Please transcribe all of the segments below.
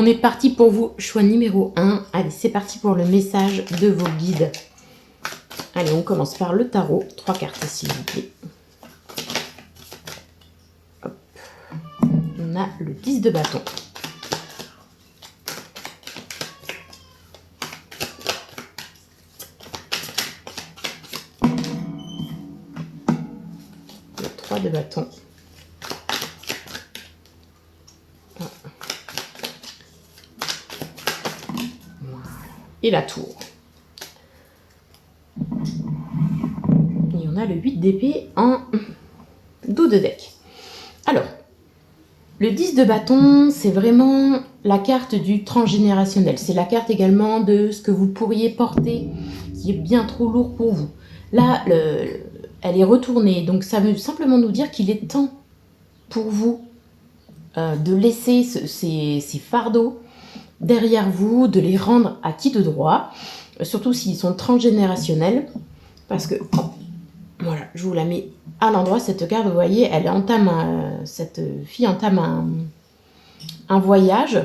On est parti pour vous, choix numéro 1. Allez, c'est parti pour le message de vos guides. Allez, on commence par le tarot. 3 cartes, s'il vous plaît. Hop. On a le 10 de bâton. Le 3 de bâton. Et la tour. Et on a le 8 d'épée en dos de deck. Alors, le 10 de bâton, c'est vraiment la carte du transgénérationnel. C'est la carte également de ce que vous pourriez porter qui est bien trop lourd pour vous. Là, elle est retournée. Donc, ça veut simplement nous dire qu'il est temps pour vous de laisser ces fardeaux derrière vous, de les rendre acquis de droit, surtout s'ils sont transgénérationnels, parce que, voilà, je vous la mets à l'endroit, cette carte, vous voyez, cette fille entame un voyage.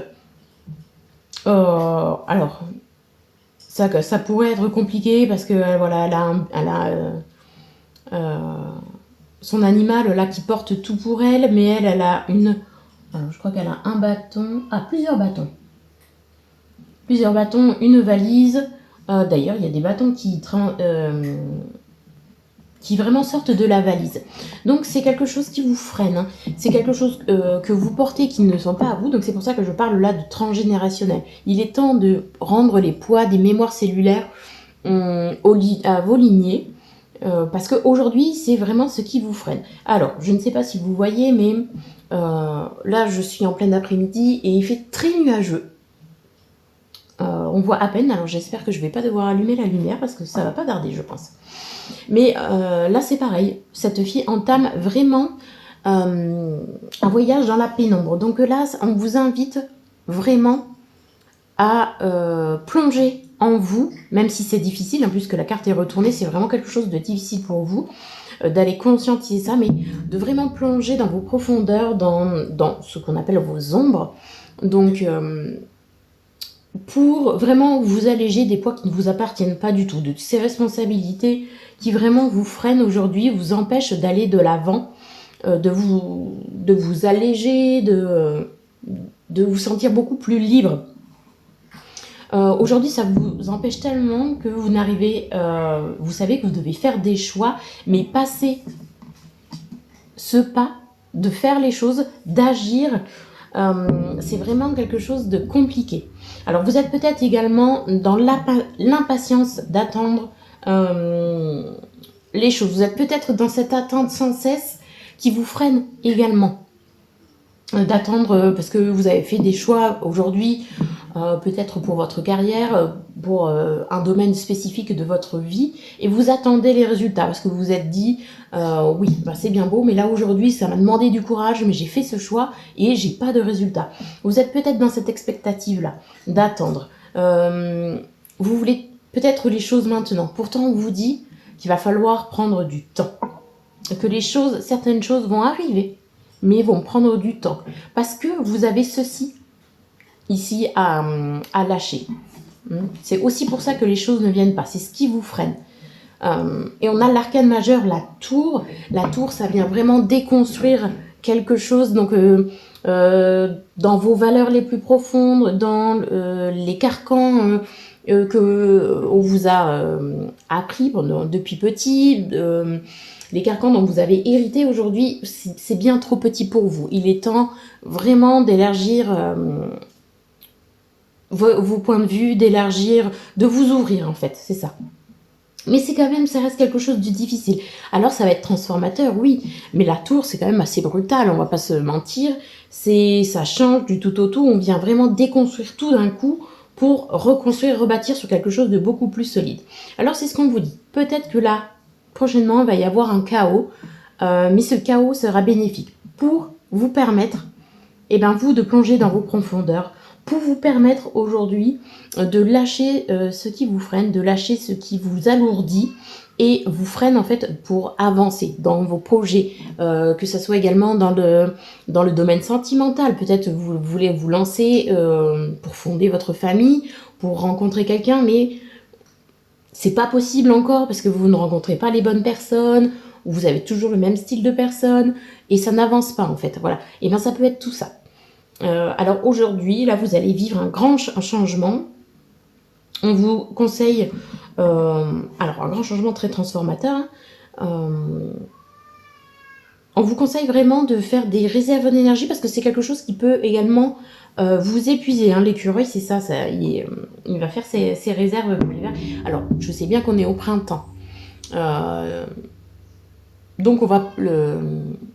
Alors, ça pourrait être compliqué, parce que, voilà, elle a son animal, là, qui porte tout pour elle, mais elle a alors, je crois qu'elle a un bâton, plusieurs bâtons. Plusieurs bâtons, une valise. D'ailleurs, il y a des bâtons qui vraiment sortent de la valise. Donc, c'est quelque chose qui vous freine. Hein. C'est quelque chose que vous portez qui ne sont pas à vous. Donc, c'est pour ça que je parle là de transgénérationnel. Il est temps de rendre les poids des mémoires cellulaires à vos lignées. Parce qu'aujourd'hui, c'est vraiment ce qui vous freine. Alors, je ne sais pas si vous voyez, mais là, je suis en plein après-midi et il fait très nuageux. On voit à peine, alors j'espère que je ne vais pas devoir allumer la lumière parce que ça ne va pas tarder, je pense. Mais là, c'est pareil. Cette fille entame vraiment un voyage dans la pénombre. Donc là, on vous invite vraiment à plonger en vous, même si c'est difficile, en plus que la carte est retournée, c'est vraiment quelque chose de difficile pour vous, d'aller conscientiser ça, mais de vraiment plonger dans vos profondeurs, dans ce qu'on appelle vos ombres. Donc, pour vraiment vous alléger des poids qui ne vous appartiennent pas du tout, de ces responsabilités qui vraiment vous freinent aujourd'hui, vous empêchent d'aller de l'avant, de vous alléger, de vous sentir beaucoup plus libre. Aujourd'hui, ça vous empêche tellement que vous n'arrivez... vous savez que vous devez faire des choix, mais passer ce pas, de faire les choses, d'agir, c'est vraiment quelque chose de compliqué. Alors, vous êtes peut-être également dans l'impatience d'attendre les choses. Vous êtes peut-être dans cette attente sans cesse qui vous freine également. D'attendre parce que vous avez fait des choix aujourd'hui, peut-être pour votre carrière, pour un domaine spécifique de votre vie, et vous attendez les résultats parce que vous vous êtes dit oui, bah c'est bien beau, mais là aujourd'hui ça m'a demandé du courage, mais j'ai fait ce choix et j'ai pas de résultat. Vous êtes peut-être dans cette expectative là d'attendre. Vous voulez peut-être les choses maintenant. Pourtant on vous dit qu'il va falloir prendre du temps, que certaines choses vont arriver, mais vont prendre du temps. Parce que vous avez ceci ici à lâcher. C'est aussi pour ça que les choses ne viennent pas. C'est ce qui vous freine. Et on a l'arcane majeur, la tour. La tour, ça vient vraiment déconstruire quelque chose. Donc, dans vos valeurs les plus profondes, dans les carcans qu'on vous a appris depuis petit, les carcans dont vous avez hérité aujourd'hui, c'est bien trop petit pour vous. Il est temps vraiment d'élargir vos points de vue, de vous ouvrir en fait, c'est ça. Mais c'est quand même, ça reste quelque chose de difficile. Alors ça va être transformateur, oui, mais la tour c'est quand même assez brutal, on va pas se mentir. Ça change du tout au tout, on vient vraiment déconstruire tout d'un coup pour reconstruire, rebâtir sur quelque chose de beaucoup plus solide. Alors c'est ce qu'on vous dit. Peut-être que là, prochainement, il va y avoir un chaos, mais ce chaos sera bénéfique pour vous permettre, vous, de plonger dans vos profondeurs, pour vous permettre aujourd'hui de lâcher ce qui vous freine, de lâcher ce qui vous alourdit et vous freine en fait pour avancer dans vos projets, que ce soit également dans le domaine sentimental. Peut-être vous voulez vous lancer pour fonder votre famille, pour rencontrer quelqu'un, mais c'est pas possible encore parce que vous ne rencontrez pas les bonnes personnes, ou vous avez toujours le même style de personne, et ça n'avance pas en fait. Voilà. Et bien ça peut être tout ça. Alors aujourd'hui, là vous allez vivre un changement. On vous conseille, alors un grand changement très transformateur, hein. On vous conseille vraiment de faire des réserves d'énergie parce que c'est quelque chose qui peut également vous épuiser. Hein. L'écureuil, c'est ça, il va faire ses réserves pour l'hiver. Alors, je sais bien qu'on est au printemps. Donc,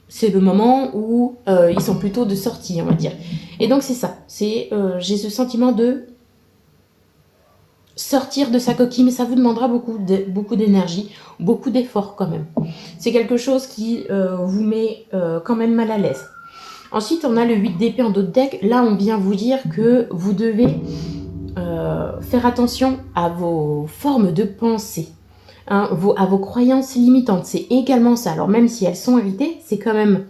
c'est le moment où ils sont plutôt de sortie, on va dire. Et donc, c'est ça. J'ai ce sentiment de sortir de sa coquille, mais ça vous demandera beaucoup d'énergie, beaucoup d'efforts quand même. C'est quelque chose qui vous met quand même mal à l'aise. Ensuite, on a le 8 d'épée en dos de deck. Là, on vient vous dire que vous devez faire attention à vos formes de pensée, hein, à vos croyances limitantes. C'est également ça. Alors, même si elles sont héritées, c'est quand même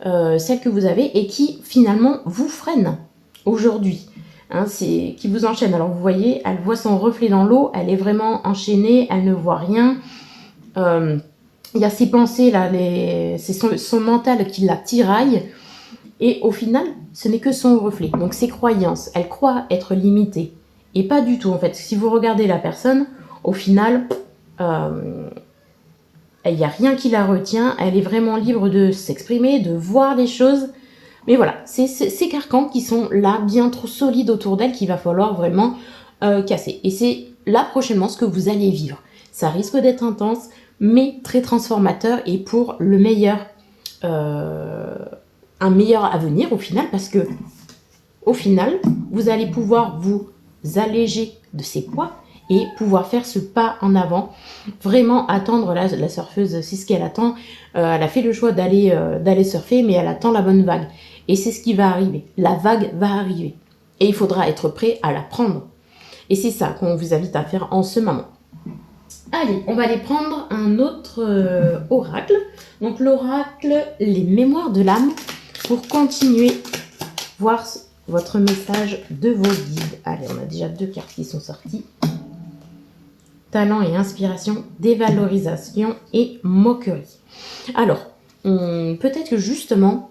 celles que vous avez et qui, finalement, vous freinent aujourd'hui. Hein, qui vous enchaîne. Alors vous voyez, elle voit son reflet dans l'eau, elle est vraiment enchaînée, elle ne voit rien. Il y a ses pensées là, c'est son mental qui la tiraille. Et au final, ce n'est que son reflet. Donc ses croyances, elle croit être limitée. Et pas du tout en fait. Si vous regardez la personne, au final, il n'y a rien qui la retient. Elle est vraiment libre de s'exprimer, de voir les choses. Mais voilà, c'est ces carcans qui sont là, bien trop solides autour d'elle, qu'il va falloir vraiment casser. Et c'est là prochainement ce que vous allez vivre. Ça risque d'être intense, mais très transformateur et pour le meilleur, un meilleur avenir au final, parce que au final, vous allez pouvoir vous alléger de ces poids et pouvoir faire ce pas en avant, vraiment attendre la surfeuse, c'est ce qu'elle attend. Elle a fait le choix d'aller surfer, mais elle attend la bonne vague. Et c'est ce qui va arriver. La vague va arriver. Et il faudra être prêt à la prendre. Et c'est ça qu'on vous invite à faire en ce moment. Allez, on va aller prendre un autre oracle. Donc l'oracle, les mémoires de l'âme, pour continuer voir votre message de vos guides. Allez, on a déjà 2 cartes qui sont sorties. Talent et inspiration, dévalorisation et moquerie. Alors, peut-être que justement,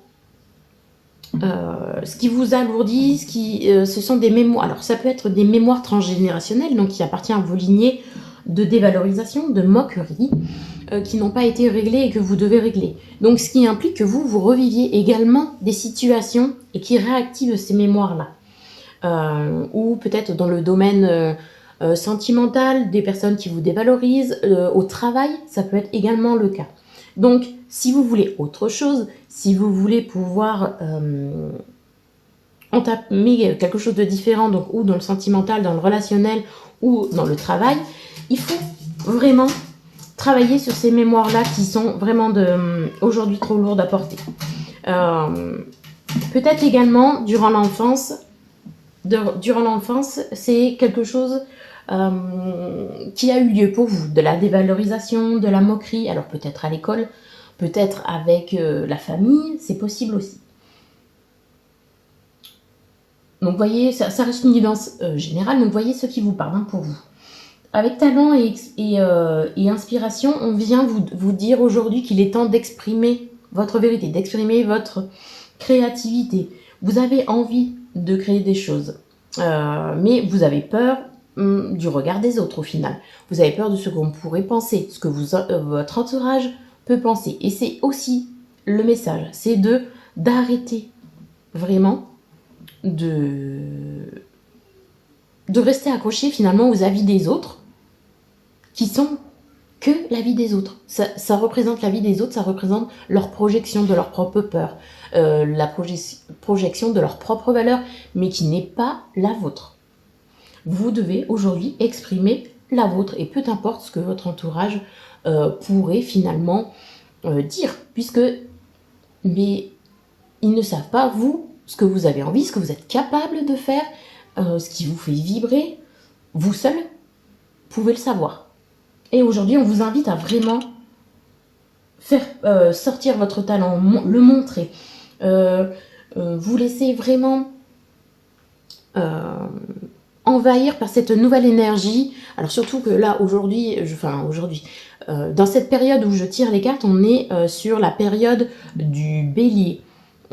ce qui vous alourdit, ce sont des mémoires. Alors, ça peut être des mémoires transgénérationnelles, donc qui appartiennent à vos lignées de dévalorisation, de moquerie, qui n'ont pas été réglées et que vous devez régler. Donc, ce qui implique que vous reviviez également des situations et qui réactivent ces mémoires-là. Ou peut-être dans le domaine sentimental, des personnes qui vous dévalorisent, au travail, ça peut être également le cas. Donc, si vous voulez autre chose, si vous voulez pouvoir entamer quelque chose de différent, donc ou dans le sentimental, dans le relationnel ou dans le travail, il faut vraiment travailler sur ces mémoires-là qui sont vraiment aujourd'hui trop lourdes à porter. Peut-être également, durant l'enfance, c'est quelque chose qui a eu lieu pour vous, de la dévalorisation, de la moquerie, alors peut-être à l'école, peut-être avec la famille, c'est possible aussi. Donc vous voyez, ça reste une guidance générale, donc voyez ce qui vous parle pour vous. Avec talent et inspiration, on vient vous dire aujourd'hui qu'il est temps d'exprimer votre vérité, d'exprimer votre créativité. Vous avez envie de créer des choses, mais vous avez peur du regard des autres au final. Vous avez peur de ce qu'on pourrait penser, ce que votre entourage peut penser. Et c'est aussi le message, c'est d'arrêter vraiment de rester accroché finalement aux avis des autres qui sont que la vie des autres. Ça représente la vie des autres, ça représente leur projection de leur propre peur, la projection de leur propre valeur, mais qui n'est pas la vôtre. Vous devez aujourd'hui exprimer la vôtre, et peu importe ce que votre entourage pourrait finalement dire, puisque mais ils ne savent pas, vous, ce que vous avez envie, ce que vous êtes capable de faire, ce qui vous fait vibrer, vous seul pouvez le savoir. Et aujourd'hui, on vous invite à vraiment faire sortir votre talent, le montrer, vous laisser vraiment envahir par cette nouvelle énergie. Alors surtout que là, aujourd'hui, dans cette période où je tire les cartes, on est sur la période du bélier.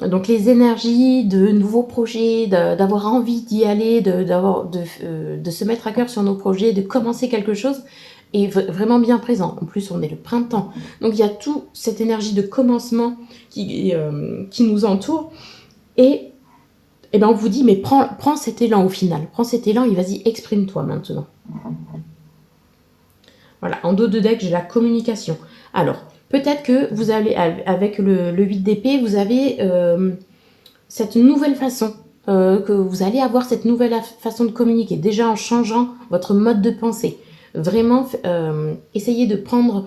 Donc les énergies de nouveaux projets, d'avoir envie d'y aller, de se mettre à cœur sur nos projets, de commencer quelque chose, est vraiment bien présent. En plus, on est le printemps. Donc il y a toute cette énergie de commencement qui nous entoure. Et ben on vous dit, mais prends cet élan au final. Prends cet élan et vas-y, exprime-toi maintenant. Voilà, en dos de deck, j'ai la communication. Alors, peut-être que vous allez, avec le 8 d'épée, vous avez cette nouvelle façon, que vous allez avoir cette nouvelle façon de communiquer, déjà en changeant votre mode de pensée. Vraiment, essayez de prendre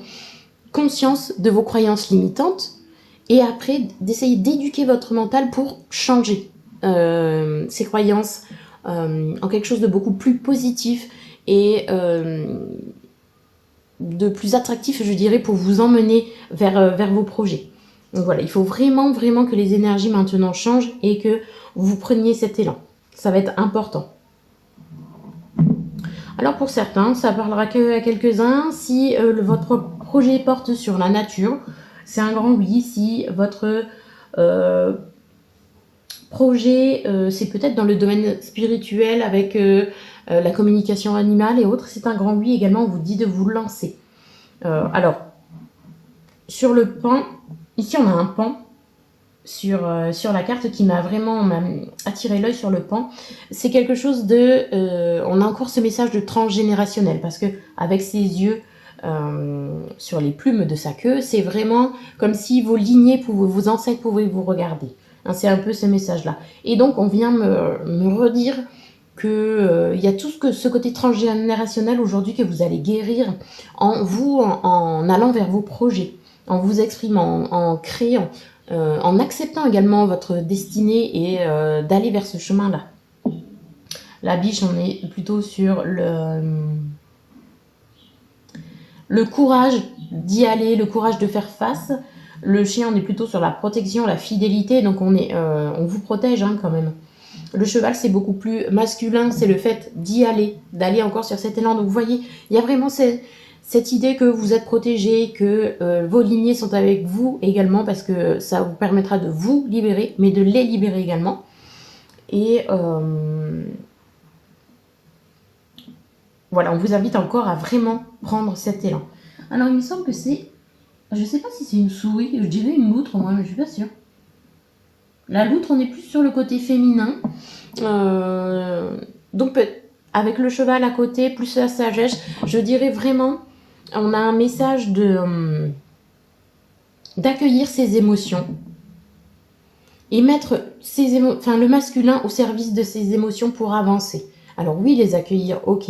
conscience de vos croyances limitantes et après, d'essayer d'éduquer votre mental pour changer ces croyances en quelque chose de beaucoup plus positif et de plus attractif, je dirais, pour vous emmener vers vos projets. Donc voilà, il faut vraiment, vraiment que les énergies maintenant changent et que vous preniez cet élan. Ça va être important. Alors pour certains, ça parlera que à quelques-uns. Si votre projet porte sur la nature, c'est un grand oui. Si votre projet, c'est peut-être dans le domaine spirituel avec la communication animale et autres, c'est un grand oui également, on vous dit de vous lancer. Alors, sur le pan, ici on a un pan sur la carte qui m'a vraiment attiré l'œil sur le pan. C'est quelque chose de... on a encore ce message de transgénérationnel parce que avec ses yeux sur les plumes de sa queue, c'est vraiment comme si vos lignées, vos ancêtres pouvaient vous regarder. Hein, c'est un peu ce message-là. Et donc on vient me redire que y a tout ce côté transgénérationnel aujourd'hui que vous allez guérir en allant vers vos projets, en vous exprimant, en créant, en acceptant également votre destinée et d'aller vers ce chemin-là. La biche, on est plutôt sur le courage d'y aller, le courage de faire face. Le chien, on est plutôt sur la protection, la fidélité, donc on vous protège hein, quand même. Le cheval, c'est beaucoup plus masculin, c'est le fait d'y aller, d'aller encore sur cet élan. Donc vous voyez, il y a vraiment cette idée que vous êtes protégé, que vos lignées sont avec vous également, parce que ça vous permettra de vous libérer, mais de les libérer également. Et voilà, on vous invite encore à vraiment prendre cet élan. Alors il me semble que c'est... Je sais pas si c'est une souris, je dirais une loutre, moi, mais je suis pas sûre. La loutre, on est plus sur le côté féminin. Donc, avec le cheval à côté, plus la sagesse, je dirais vraiment, on a un message d'accueillir ses émotions et mettre le masculin au service de ses émotions pour avancer. Alors oui, les accueillir, ok.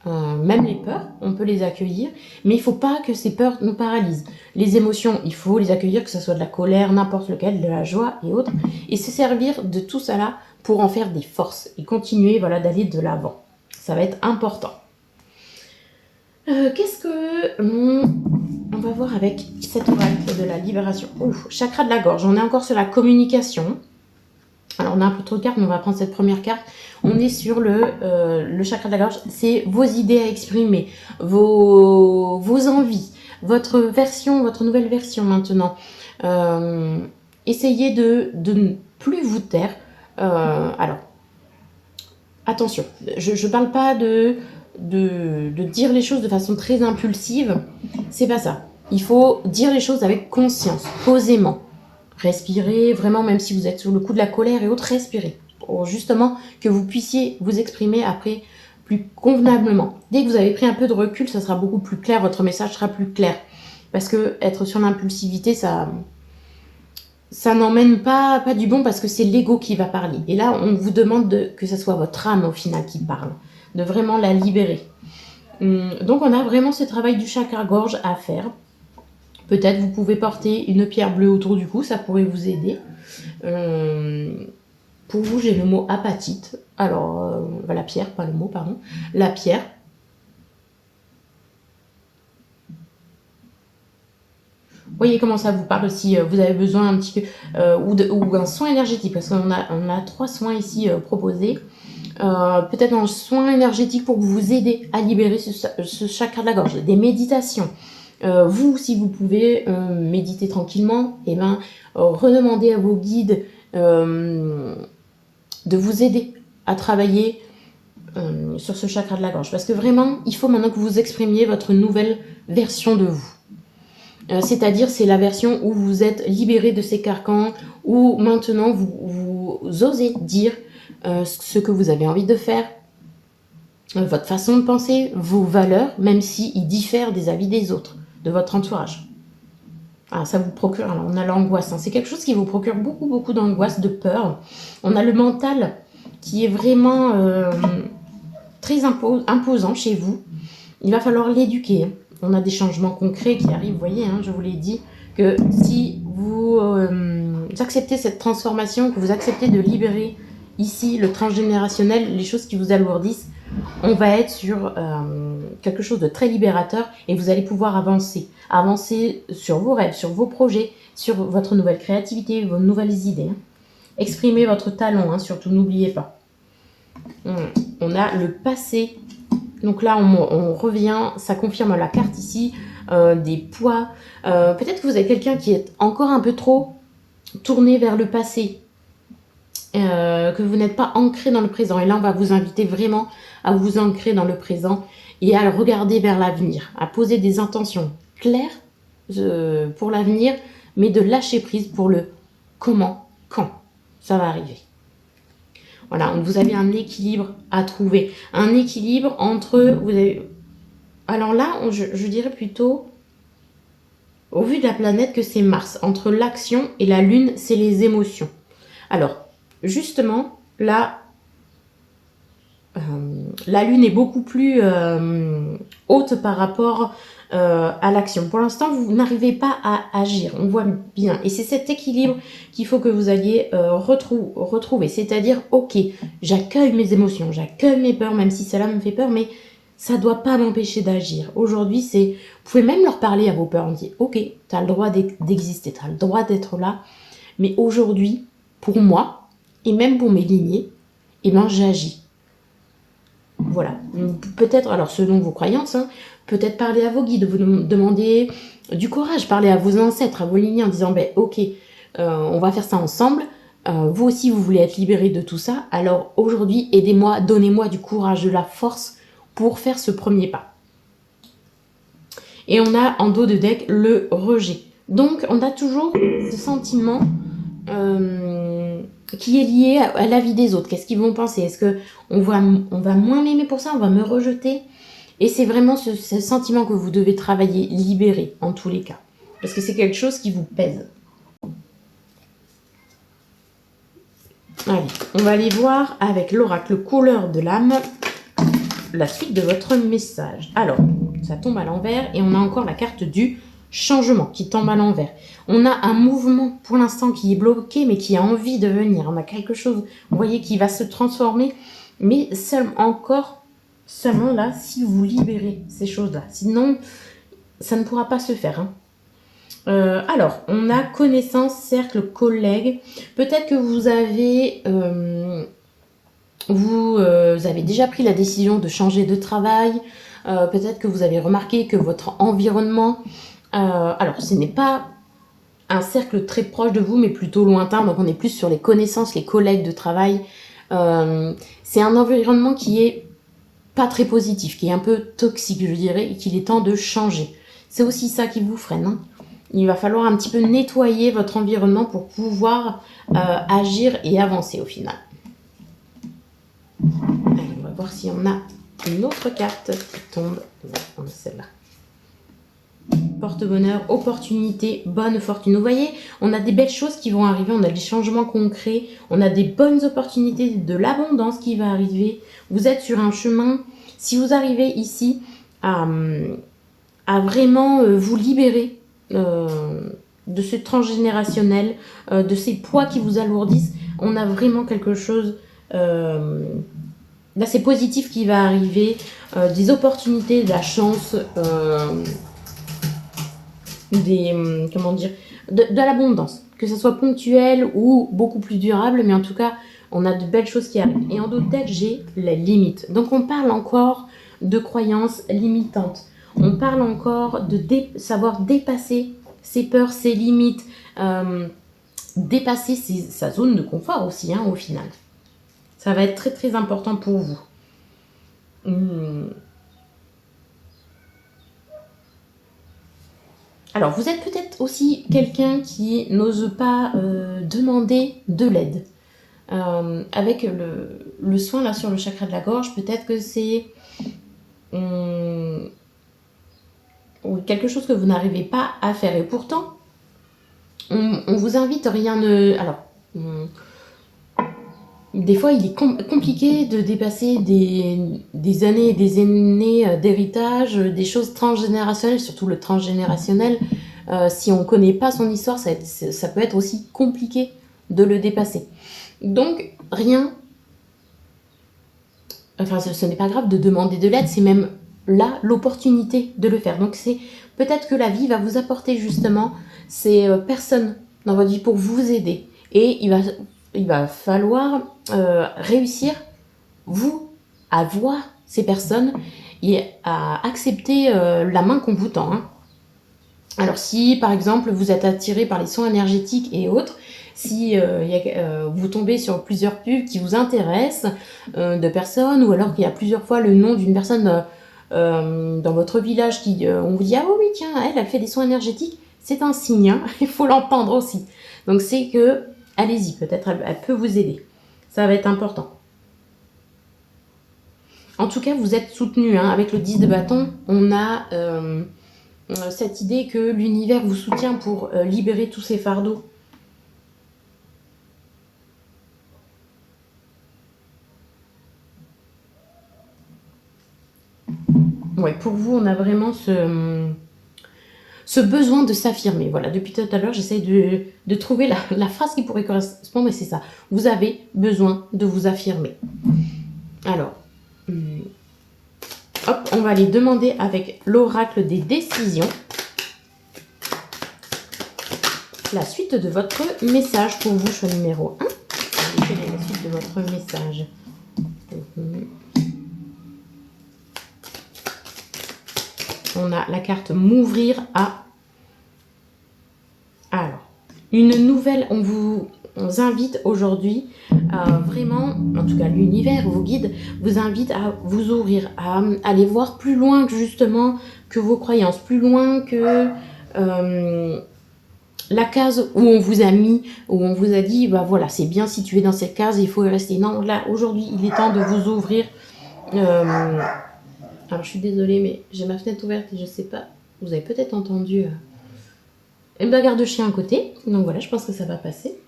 Même les peurs, on peut les accueillir, mais il ne faut pas que ces peurs nous paralysent. Les émotions, il faut les accueillir, que ce soit de la colère, n'importe lequel, de la joie et autres, et se servir de tout ça là pour en faire des forces et continuer d'aller de l'avant. Ça va être important. Qu'est-ce que on va voir avec cette oracle de la libération? Chakra de la gorge, on est encore sur la communication. Alors on a un peu trop de cartes, mais on va prendre cette première carte. On est sur le chakra de la gorge, c'est vos idées à exprimer, vos envies, votre nouvelle version maintenant. Essayez de ne plus vous taire. Alors, attention, je ne parle pas de dire les choses de façon très impulsive, c'est pas ça. Il faut dire les choses avec conscience, posément. Respirez, vraiment, même si vous êtes sous le coup de la colère et autres, respirez. Pour justement que vous puissiez vous exprimer après plus convenablement. Dès que vous avez pris un peu de recul, ça sera beaucoup plus clair, votre message sera plus clair. Parce que être sur l'impulsivité, ça n'emmène pas du bon parce que c'est l'ego qui va parler. Et là, on vous demande que ce soit votre âme au final qui parle, de vraiment la libérer. Donc on a vraiment ce travail du chakra-gorge à faire. Peut-être vous pouvez porter une pierre bleue autour du cou, ça pourrait vous aider. Pour vous, j'ai le mot apatite. Alors, la pierre, pas le mot, pardon. La pierre. Voyez comment ça vous parle si vous avez besoin un petit peu, ou un soin énergétique, parce qu'on a 3 soins ici proposés. Peut-être un soin énergétique pour vous aider à libérer ce chakra de la gorge, des méditations. Vous, si vous pouvez méditer tranquillement, et redemandez à vos guides de vous aider à travailler sur ce chakra de la gorge. Parce que vraiment, il faut maintenant que vous exprimiez votre nouvelle version de vous. C'est-à-dire, c'est la version où vous êtes libéré de ces carcans, où maintenant vous osez dire ce que vous avez envie de faire, votre façon de penser, vos valeurs, même s'ils diffèrent des avis des autres, de votre entourage. Ah, ça vous procure, alors on a l'angoisse, c'est quelque chose qui vous procure beaucoup d'angoisse, de peur. On a le mental qui est vraiment très imposant chez vous. Il va falloir l'éduquer. On a des changements concrets qui arrivent, vous voyez, je vous l'ai dit, que si vous acceptez cette transformation, que vous acceptez de libérer ici le transgénérationnel, les choses qui vous alourdissent, on va être sur quelque chose de très libérateur et vous allez pouvoir avancer sur vos rêves, sur vos projets, sur votre nouvelle créativité, vos nouvelles idées. Exprimez votre talent, surtout, n'oubliez pas. On a le passé. Donc là, on revient, ça confirme la carte ici, des poids. Peut-être que vous avez quelqu'un qui est encore un peu trop tourné vers le passé, que vous n'êtes pas ancré dans le présent. Et là, on va vous inviter vraiment à vous ancrer dans le présent et à regarder vers l'avenir, à poser des intentions claires pour l'avenir, mais de lâcher prise pour le comment, quand ça va arriver. Voilà, vous avez un équilibre à trouver. Un équilibre entre... Alors là, je dirais plutôt, au vu de la planète, que c'est Mars. Entre l'action et la Lune, c'est les émotions. Alors, justement, là, la Lune est beaucoup plus haute par rapport à l'action. Pour l'instant, vous n'arrivez pas à agir, on voit bien. Et c'est cet équilibre qu'il faut que vous alliez retrouver. C'est-à-dire, ok, j'accueille mes émotions, j'accueille mes peurs, même si cela me fait peur, mais ça ne doit pas m'empêcher d'agir. Aujourd'hui, vous pouvez même leur parler à vos peurs. On dit, ok, tu as le droit d'exister, tu as le droit d'être là. Mais aujourd'hui, pour moi, et même pour mes lignées, j'agis. Voilà, peut-être, alors selon vos croyances, peut-être parler à vos guides, vous demander du courage, parler à vos ancêtres, à vos lignées en disant, ok, on va faire ça ensemble, vous aussi vous voulez être libéré de tout ça, alors aujourd'hui aidez-moi, donnez-moi du courage, de la force pour faire ce premier pas. Et on a en dos de deck le rejet. Donc on a toujours ce sentiment qui est lié à la vie des autres. Qu'est-ce qu'ils vont penser? Est-ce qu'on va moins m'aimer pour ça? On va me rejeter? Et c'est vraiment ce sentiment que vous devez travailler, libérer en tous les cas. Parce que c'est quelque chose qui vous pèse. Allez, on va aller voir avec l'oracle couleur de l'âme la suite de votre message. Alors, ça tombe à l'envers et on a encore la carte du changement qui tombe à l'envers. On a un mouvement pour l'instant qui est bloqué mais qui a envie de venir. On a quelque chose, vous voyez, qui va se transformer, mais seulement là si vous libérez ces choses-là. Sinon, ça ne pourra pas se faire. Alors, on a connaissance, cercle, collègue. Peut-être que vous avez déjà pris la décision de changer de travail. Peut-être que vous avez remarqué que votre environnement... alors, ce n'est pas un cercle très proche de vous, mais plutôt lointain. Donc, on est plus sur les connaissances, les collègues de travail. C'est un environnement qui est pas très positif, qui est un peu toxique, je dirais, et qu'il est temps de changer. C'est aussi ça qui vous freine. Il va falloir un petit peu nettoyer votre environnement pour pouvoir agir et avancer au final. Allez, on va voir si on a une autre carte qui tombe. On a celle-là. Porte-bonheur, opportunité, bonne fortune. Vous voyez, on a des belles choses qui vont arriver, on a des changements concrets, on a des bonnes opportunités, de l'abondance qui va arriver. Vous êtes sur un chemin, si vous arrivez ici à vraiment vous libérer de ce transgénérationnel, de ces poids qui vous alourdissent. On a vraiment quelque chose d'assez positif qui va arriver, des opportunités, de la chance, comment dire, de l'abondance, que ce soit ponctuel ou beaucoup plus durable, mais en tout cas, on a de belles choses qui arrivent. Et en d'autres decks, j'ai la limite. Donc on parle encore de croyances limitantes. On parle encore de savoir dépasser ses peurs, ses limites, dépasser sa zone de confort aussi, au final. Ça va être très très important pour vous. Alors, vous êtes peut-être aussi quelqu'un qui n'ose pas demander de l'aide. Avec le soin là sur le chakra de la gorge, peut-être que c'est quelque chose que vous n'arrivez pas à faire. Et pourtant, on vous invite, rien ne... Alors, des fois, il est compliqué de dépasser des années et des années d'héritage, des choses transgénérationnelles, surtout le transgénérationnel. Si on ne connaît pas son histoire, ça peut être aussi compliqué de le dépasser. Donc, ce n'est pas grave de demander de l'aide, c'est même là l'opportunité de le faire. Donc, c'est peut-être que la vie va vous apporter justement ces personnes dans votre vie pour vous aider. Et il va falloir réussir, vous, à voir ces personnes et à accepter la main qu'on vous tend. Alors si, par exemple, vous êtes attiré par les soins énergétiques et autres, si vous tombez sur plusieurs pubs qui vous intéressent de personnes, ou alors qu'il y a plusieurs fois le nom d'une personne dans votre village qui on vous dit « Ah oui, tiens, elle fait des soins énergétiques », c'est un signe, il faut l'entendre aussi. Donc c'est que, allez-y, peut-être elle peut vous aider. Ça va être important. En tout cas, vous êtes soutenu. Avec le 10 de bâton, on a cette idée que l'univers vous soutient pour libérer tous ces fardeaux. Ouais, pour vous, on a vraiment ce besoin de s'affirmer. Voilà, depuis tout à l'heure, j'essaye de trouver la phrase qui pourrait correspondre, mais c'est ça. Vous avez besoin de vous affirmer. Alors, hop, on va aller demander avec l'oracle des décisions la suite de votre message pour vous, choix numéro 1. Quelle est la suite de votre message? On a la carte m'ouvrir à... Alors, une nouvelle, on vous invite aujourd'hui vraiment, en tout cas l'univers, vos guides, vous invite à vous ouvrir, à aller voir plus loin justement que vos croyances, plus loin que la case où on vous a mis, où on vous a dit, bah voilà, c'est bien situé dans cette case, il faut y rester. Non, là, aujourd'hui, il est temps de vous ouvrir. Alors, je suis désolée, mais j'ai ma fenêtre ouverte et je sais pas, vous avez peut-être entendu une bagarre de chien à côté. Donc voilà, je pense que ça va passer.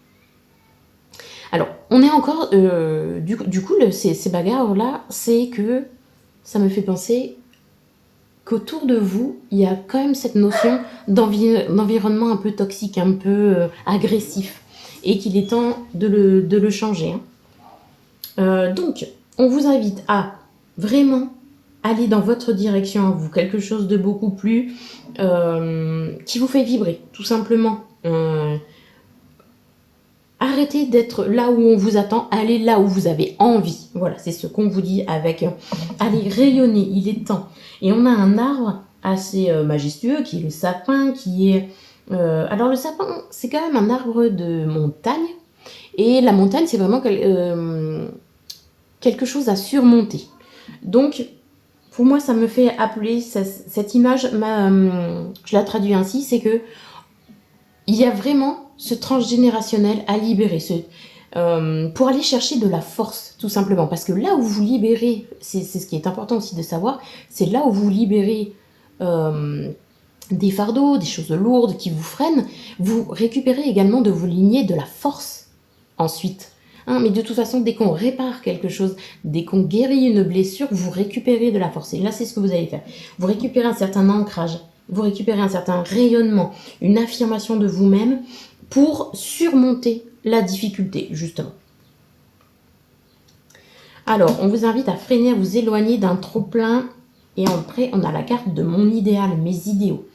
Alors, on est encore... du coup, ces bagarres-là, c'est que ça me fait penser qu'autour de vous, il y a quand même cette notion d'environnement un peu toxique, un peu agressif, et qu'il est temps de le changer. Donc, on vous invite à vraiment aller dans votre direction à vous, quelque chose de beaucoup plus qui vous fait vibrer, tout simplement. Arrêtez d'être là où on vous attend, allez là où vous avez envie. Voilà, c'est ce qu'on vous dit avec allez rayonner, il est temps. Et on a un arbre assez majestueux qui est le sapin, qui est... alors le sapin, c'est quand même un arbre de montagne. Et la montagne, c'est vraiment quelque chose à surmonter. Donc, pour moi, ça me fait appeler cette image, je la traduis ainsi, c'est que il y a vraiment ce transgénérationnel à libérer, pour aller chercher de la force, tout simplement. Parce que là où vous libérez, c'est ce qui est important aussi de savoir, c'est là où vous libérez des fardeaux, des choses lourdes qui vous freinent, vous récupérez également de vos lignées de la force ensuite. Mais de toute façon, dès qu'on répare quelque chose, dès qu'on guérit une blessure, vous récupérez de la force. Et là, c'est ce que vous allez faire. Vous récupérez un certain ancrage. vous récupérez un certain rayonnement, une affirmation de vous-même pour surmonter la difficulté, justement. Alors, on vous invite à freiner, à vous éloigner d'un trop-plein. Et après, on a la carte de mon idéal, mes idéaux.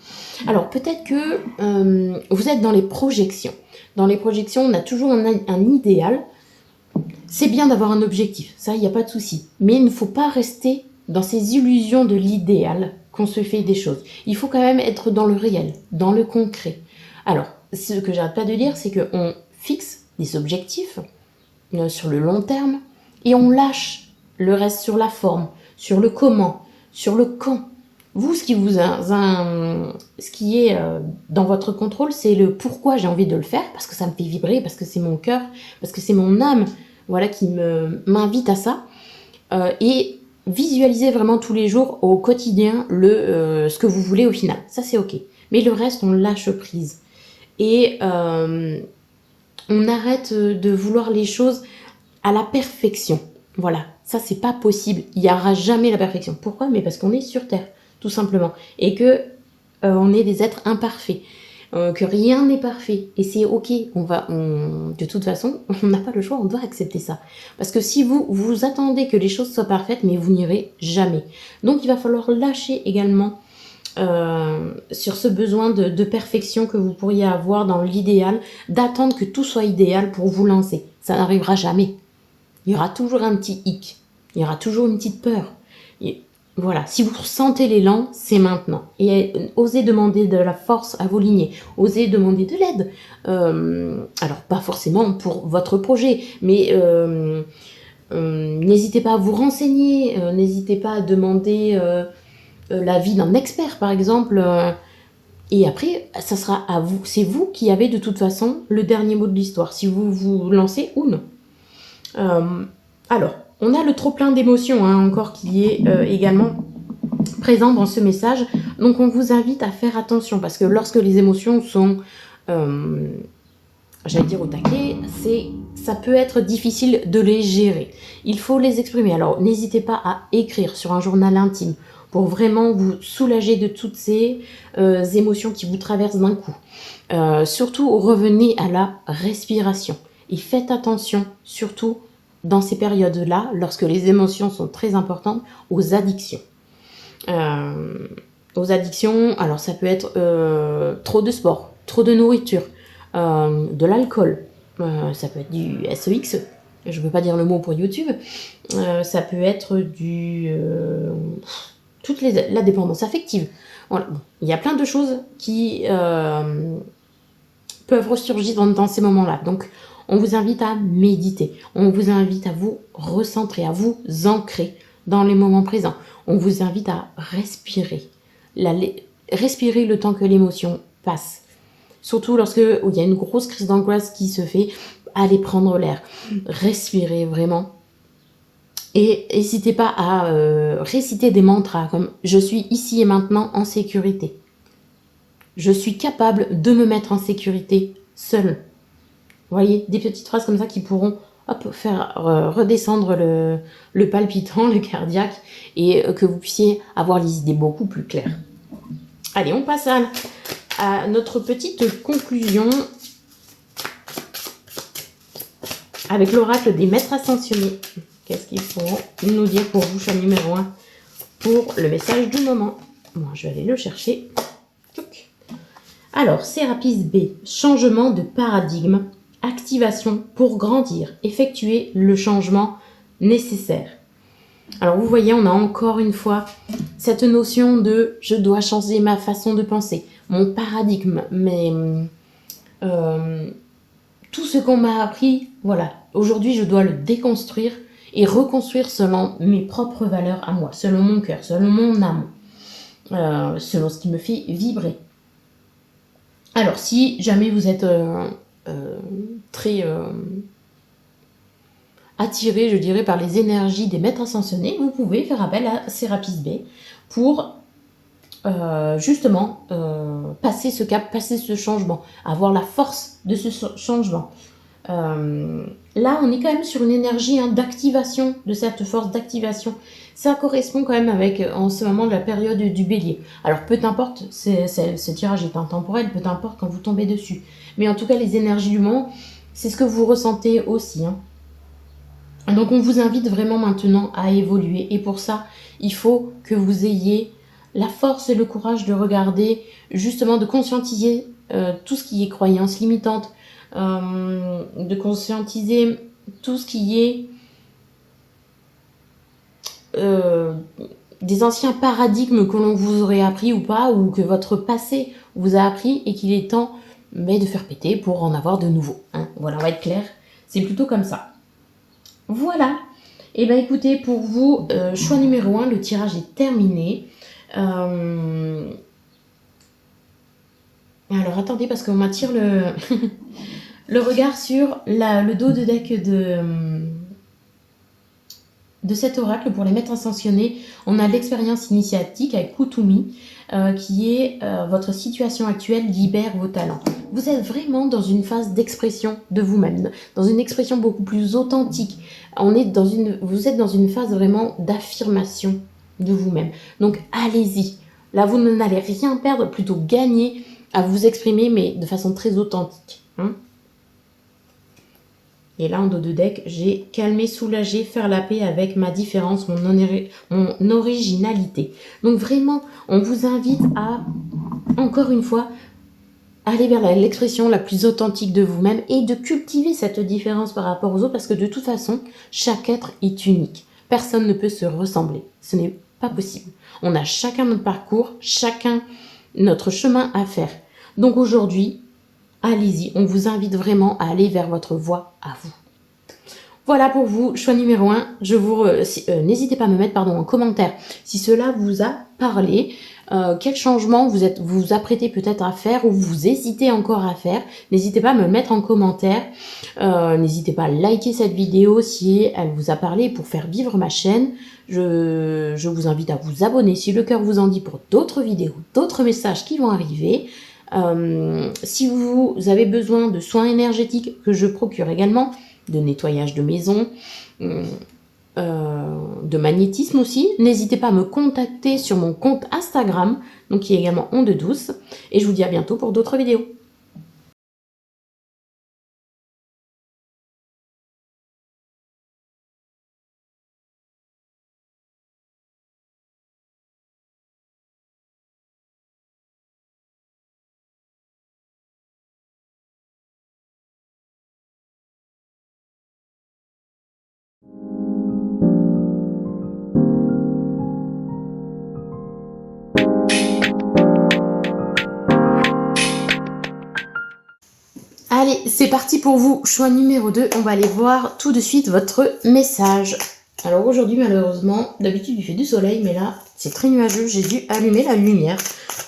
Alors, peut-être que vous êtes dans les projections. Dans les projections, on a toujours un idéal. C'est bien d'avoir un objectif, ça, il n'y a pas de souci. Mais il ne faut pas rester dans ces illusions de l'idéal qu'on se fait des choses. Il faut quand même être dans le réel, dans le concret. Alors, ce que j'arrête pas de dire, c'est qu'on fixe des objectifs sur le long terme et on lâche le reste sur la forme, sur le comment, sur le quand. Vous, ce qui est dans votre contrôle, c'est le pourquoi j'ai envie de le faire, parce que ça me fait vibrer, parce que c'est mon cœur, parce que c'est mon âme, voilà, qui m'invite à ça. Et visualisez vraiment tous les jours, au quotidien, ce que vous voulez au final. Ça, c'est ok. Mais le reste, on lâche prise. Et on arrête de vouloir les choses à la perfection. Voilà, ça, c'est pas possible. Il n'y aura jamais la perfection. Pourquoi? Mais parce qu'on est sur Terre, tout simplement. Et que on est des êtres imparfaits. Que rien n'est parfait. Et c'est ok. De toute façon, on n'a pas le choix, on doit accepter ça. Parce que si vous attendez que les choses soient parfaites, mais vous n'irez jamais. Donc, il va falloir lâcher également sur ce besoin de perfection que vous pourriez avoir dans l'idéal, d'attendre que tout soit idéal pour vous lancer. Ça n'arrivera jamais. Il y aura toujours un petit hic. Il y aura toujours une petite peur. Et voilà, si vous ressentez l'élan, c'est maintenant. Et osez demander de la force à vos lignées. Osez demander de l'aide. Alors, pas forcément pour votre projet, mais n'hésitez pas à vous renseigner. N'hésitez pas à demander l'avis d'un expert, par exemple. Et après, ça sera à vous. C'est vous qui avez de toute façon le dernier mot de l'histoire, si vous vous lancez ou non. Alors, on a le trop-plein d'émotions, encore qui est également présent dans ce message. Donc, on vous invite à faire attention, parce que lorsque les émotions sont, j'allais dire au taquet, ça peut être difficile de les gérer. Il faut les exprimer. Alors, n'hésitez pas à écrire sur un journal intime pour vraiment vous soulager de toutes ces émotions qui vous traversent d'un coup. Surtout, revenez à la respiration. Et faites attention, surtout dans ces périodes-là, lorsque les émotions sont très importantes, aux addictions. Alors ça peut être trop de sport, trop de nourriture, de l'alcool, ça peut être du SEX, je ne peux pas dire le mot pour YouTube, ça peut être la dépendance affective. Voilà. Bon, il y a plein de choses qui peuvent ressurgir dans ces moments-là. Donc, on vous invite à méditer. On vous invite à vous recentrer, à vous ancrer dans les moments présents. On vous invite à respirer. Respirer le temps que l'émotion passe. Surtout lorsque il y a une grosse crise d'angoisse qui se fait, allez prendre l'air. Respirez vraiment. Et n'hésitez pas à réciter des mantras comme « Je suis ici et maintenant en sécurité ». Je suis capable de me mettre en sécurité seule. Vous voyez, des petites phrases comme ça qui pourront faire redescendre le palpitant, le cardiaque, et que vous puissiez avoir les idées beaucoup plus claires. Allez, on passe à notre petite conclusion avec l'oracle des maîtres ascensionnés. Qu'est-ce qu'ils pourront nous dire pour vous, choix numéro 1, pour le message du moment? Bon, je vais aller le chercher. Alors, Sérapis B, changement de paradigme, activation pour grandir, effectuer le changement nécessaire. Alors, vous voyez, on a encore une fois cette notion de « je dois changer ma façon de penser », mon paradigme, mais tout ce qu'on m'a appris, voilà, aujourd'hui, je dois le déconstruire et reconstruire selon mes propres valeurs à moi, selon mon cœur, selon mon âme, selon ce qui me fait vibrer. Alors, si jamais vous êtes très attiré, je dirais, par les énergies des maîtres ascensionnés, vous pouvez faire appel à Sérapis B pour justement passer ce cap, passer ce changement, avoir la force de ce changement. Là, on est quand même sur une énergie d'activation, de cette force d'activation. Ça correspond quand même avec, en ce moment, la période du bélier. Alors, peu importe, ce tirage est intemporel, peu importe quand vous tombez dessus. Mais en tout cas, les énergies du moment, c'est ce que vous ressentez aussi. Donc, on vous invite vraiment maintenant à évoluer. Et pour ça, il faut que vous ayez la force et le courage de regarder, justement, de conscientiser tout ce qui est croyance limitante, de conscientiser tout ce qui est des anciens paradigmes que l'on vous aurait appris ou pas, ou que votre passé vous a appris et qu'il est temps de faire péter pour en avoir de nouveaux. Voilà, on va être clair, c'est plutôt comme ça. Voilà, et bien écoutez, pour vous, choix numéro 1, le tirage est terminé. Alors attendez, parce qu'on m'attire le regard sur le dos de deck de cet oracle pour les maîtres ascensionnés. On a l'expérience initiatique avec Kutumi, qui est votre situation actuelle libère vos talents. Vous êtes vraiment dans une phase d'expression de vous-même, dans une expression beaucoup plus authentique. Vous êtes dans une phase vraiment d'affirmation de vous-même. Donc allez-y. Là, vous n'allez rien perdre, plutôt gagner à vous exprimer, mais de façon très authentique. Et là, en dos de deck, j'ai calmé, soulagé, faire la paix avec ma différence, mon originalité. Donc vraiment, on vous invite à, encore une fois, aller vers l'expression la plus authentique de vous-même et de cultiver cette différence par rapport aux autres, parce que de toute façon, chaque être est unique. Personne ne peut se ressembler. Ce n'est pas possible. On a chacun notre parcours, chacun notre chemin à faire. Donc aujourd'hui, allez-y, on vous invite vraiment à aller vers votre voie à vous. Voilà pour vous, choix numéro 1. N'hésitez pas à me mettre en commentaire si cela vous a parlé, quel changement vous apprêtez peut-être à faire ou vous hésitez encore à faire. N'hésitez pas à me le mettre en commentaire. N'hésitez pas à liker cette vidéo si elle vous a parlé pour faire vivre ma chaîne. Je vous invite à vous abonner si le cœur vous en dit pour d'autres vidéos, d'autres messages qui vont arriver. Si vous avez besoin de soins énergétiques que je procure également, de nettoyage de maison, de magnétisme aussi, n'hésitez pas à me contacter sur mon compte Instagram, donc qui est également Onde Douce, et je vous dis à bientôt pour d'autres vidéos. Allez, c'est parti pour vous, choix numéro 2, on va aller voir tout de suite votre message. Alors aujourd'hui, malheureusement, d'habitude il fait du soleil, mais là, c'est très nuageux, j'ai dû allumer la lumière.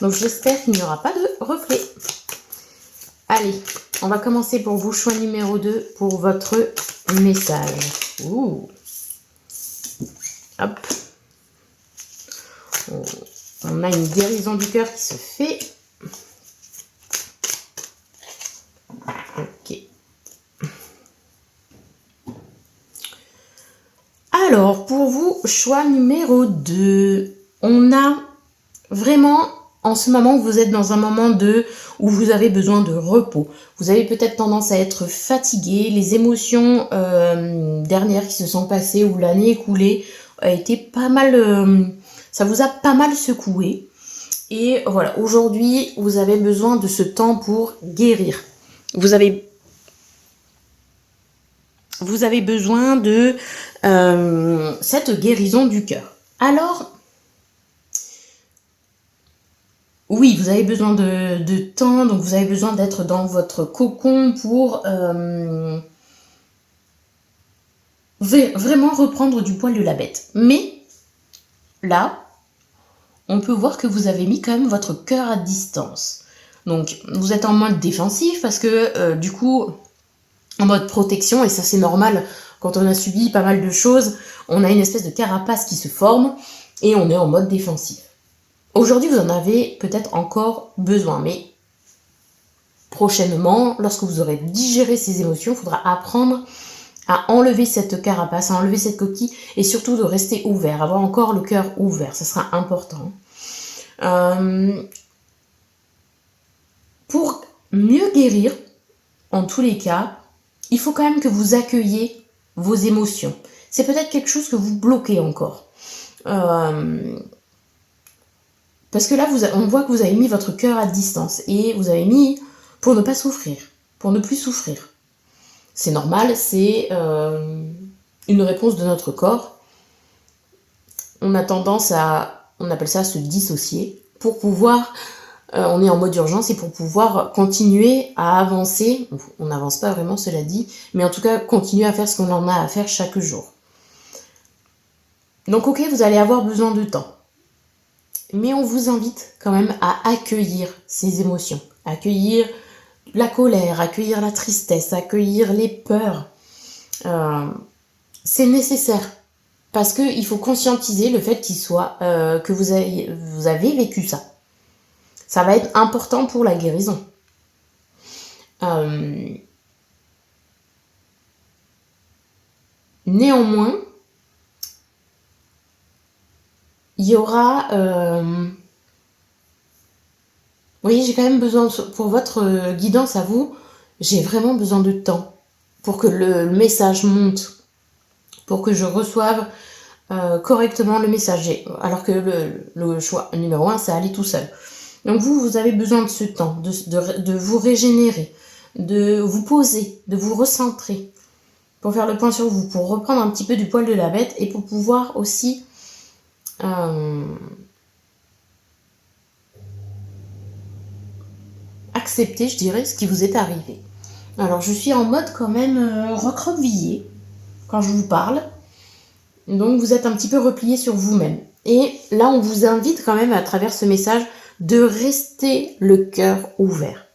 Donc j'espère qu'il n'y aura pas de reflet. Allez, on va commencer pour vous, choix numéro 2, pour votre message. Ouh. Hop. On a une guérison du cœur qui se fait. Ok. Alors, pour vous, choix numéro 2, on a vraiment, en ce moment, vous êtes dans un moment où vous avez besoin de repos. Vous avez peut-être tendance à être fatigué. Les émotions dernières qui se sont passées ou l'année écoulée a été pas mal, ça vous a pas mal secoué. Et voilà, aujourd'hui, vous avez besoin de ce temps pour guérir. Vous avez besoin de cette guérison du cœur. Alors, oui, vous avez besoin de temps, donc vous avez besoin d'être dans votre cocon pour vraiment reprendre du poil de la bête. Mais là, on peut voir que vous avez mis quand même votre cœur à distance. Donc, vous êtes en mode défensif parce que du coup, en mode protection, et ça c'est normal, quand on a subi pas mal de choses, on a une espèce de carapace qui se forme et on est en mode défensif. Aujourd'hui, vous en avez peut-être encore besoin, mais prochainement, lorsque vous aurez digéré ces émotions, il faudra apprendre à enlever cette carapace, à enlever cette coquille et surtout de rester ouvert, avoir encore le cœur ouvert, ça sera important. Pour mieux guérir, en tous les cas, il faut quand même que vous accueilliez vos émotions. C'est peut-être quelque chose que vous bloquez encore. Parce que là, on voit que vous avez mis votre cœur à distance et vous avez mis pour ne pas souffrir, pour ne plus souffrir. C'est normal, c'est une réponse de notre corps. On a tendance on appelle ça se dissocier pour pouvoir... on est en mode urgence et pour pouvoir continuer à avancer, on n'avance pas vraiment cela dit, mais en tout cas continuer à faire ce qu'on en a à faire chaque jour. Donc ok, vous allez avoir besoin de temps, mais on vous invite quand même à accueillir ces émotions, accueillir la colère, accueillir la tristesse, accueillir les peurs. C'est nécessaire parce qu'il faut conscientiser le fait que vous avez vécu ça. Ça va être important pour la guérison. Néanmoins, il y aura... vous voyez, j'ai quand même besoin, pour votre guidance à vous, j'ai vraiment besoin de temps pour que le message monte, pour que je reçoive correctement le message. Alors que le choix numéro 1, c'est aller tout seul. Donc vous avez besoin de ce temps, de vous régénérer, de vous poser, de vous recentrer, pour faire le point sur vous, pour reprendre un petit peu du poil de la bête et pour pouvoir aussi accepter, je dirais, ce qui vous est arrivé. Alors je suis en mode quand même recroquevillé quand je vous parle, donc vous êtes un petit peu replié sur vous-même. Et là on vous invite quand même à travers ce message de rester le cœur ouvert.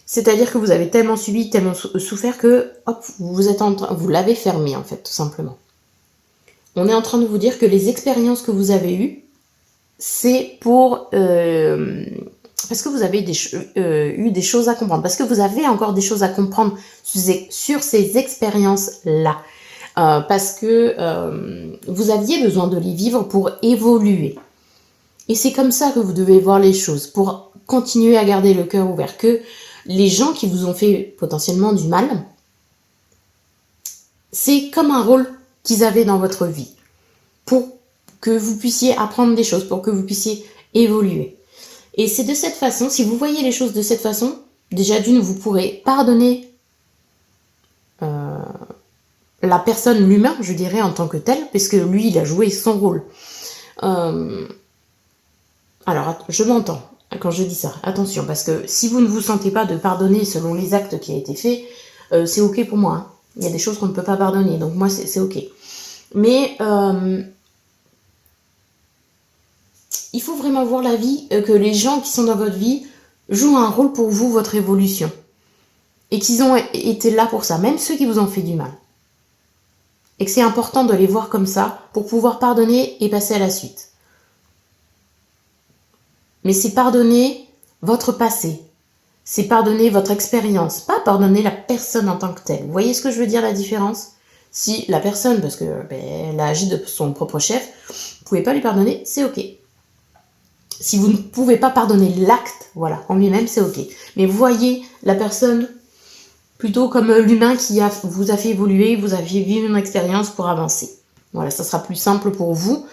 C'est-à-dire que vous avez tellement subi, tellement souffert que hop, vous l'avez fermé en fait, tout simplement. On est en train de vous dire que les expériences que vous avez eues, c'est pour... parce que vous avez eu des choses à comprendre, parce que vous avez encore des choses à comprendre sur ces expériences-là. Parce que vous aviez besoin de les vivre pour évoluer. Et c'est comme ça que vous devez voir les choses, pour continuer à garder le cœur ouvert. Que les gens qui vous ont fait potentiellement du mal, c'est comme un rôle qu'ils avaient dans votre vie, pour que vous puissiez apprendre des choses, pour que vous puissiez évoluer. Et c'est de cette façon, si vous voyez les choses de cette façon, déjà d'une, vous pourrez pardonner la personne, l'humain, je dirais, en tant que tel, puisque lui, il a joué son rôle. Alors, je m'entends quand je dis ça, attention, parce que si vous ne vous sentez pas de pardonner selon les actes qui ont été faits, c'est ok pour moi. Hein. Il y a des choses qu'on ne peut pas pardonner, donc moi, c'est ok. Mais il faut vraiment voir la vie, que les gens qui sont dans votre vie jouent un rôle pour vous, votre évolution. Et qu'ils ont été là pour ça, même ceux qui vous ont fait du mal. Et que c'est important de les voir comme ça pour pouvoir pardonner et passer à la suite. Mais c'est pardonner votre passé. C'est pardonner votre expérience, pas pardonner la personne en tant que telle. Vous voyez ce que je veux dire, la différence? Si la personne, parce que elle a agi de son propre chef, vous ne pouvez pas lui pardonner, c'est ok. Si vous ne pouvez pas pardonner l'acte, voilà, en lui-même, c'est ok. Mais vous voyez la personne plutôt comme l'humain qui vous a fait évoluer, vous a fait vivre une expérience pour avancer. Voilà, ça sera plus simple pour vous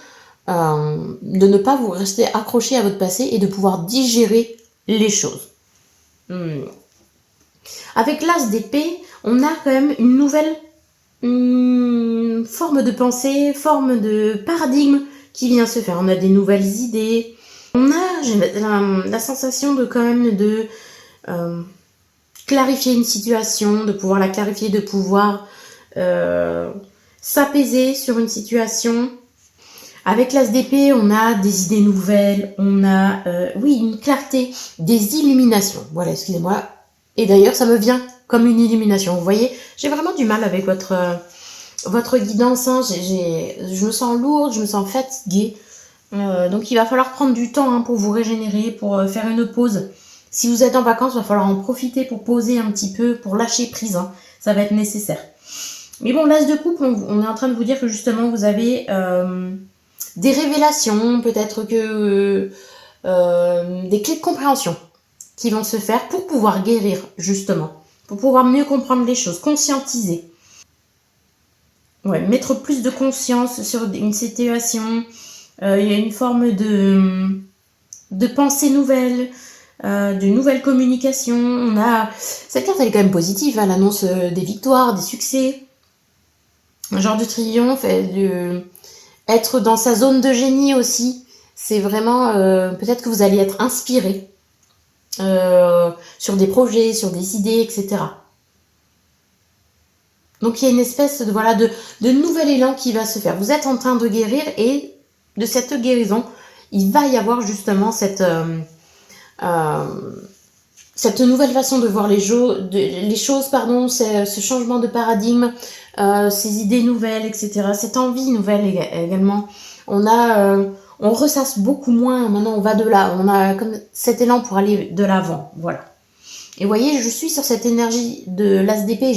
de ne pas vous rester accroché à votre passé et de pouvoir digérer les choses. Avec l'as d'épée, on a quand même une nouvelle forme de pensée, forme de paradigme qui vient se faire. On a des nouvelles idées. J'ai la sensation de quand même de clarifier une situation, de pouvoir la clarifier, de pouvoir s'apaiser sur une situation. Avec l'as d'épée, on a des idées nouvelles, on a, une clarté, des illuminations. Voilà, excusez-moi. Et d'ailleurs, ça me vient comme une illumination. Vous voyez, j'ai vraiment du mal avec votre guidance. Hein. Je me sens lourde, je me sens fatiguée. Donc, il va falloir prendre du temps pour vous régénérer, pour faire une pause. Si vous êtes en vacances, il va falloir en profiter pour poser un petit peu, pour lâcher prise, hein. Ça va être nécessaire. Mais bon, l'as de coupe, on est en train de vous dire que justement, vous avez des révélations, peut-être que des clés de compréhension qui vont se faire pour pouvoir guérir, justement. Pour pouvoir mieux comprendre les choses, conscientiser. Ouais, mettre plus de conscience sur une situation. Il y a une forme de pensée nouvelle, de nouvelles communications. On a... Cette carte, elle est quand même positive. Elle annonce des victoires, des succès. Un genre de triomphe. Être dans sa zone de génie aussi. C'est vraiment... peut-être que vous allez être inspiré sur des projets, sur des idées, etc. Donc il y a une espèce de, voilà, de nouvel élan qui va se faire. Vous êtes en train de guérir et de cette guérison, il va y avoir justement cette nouvelle façon de voir les choses, ce changement de paradigme, ces idées nouvelles, etc. Cette envie nouvelle également. On ressasse beaucoup moins, maintenant on va de là, on a comme cet élan pour aller de l'avant, voilà. Et vous voyez, je suis sur cette énergie de l'As d'épée,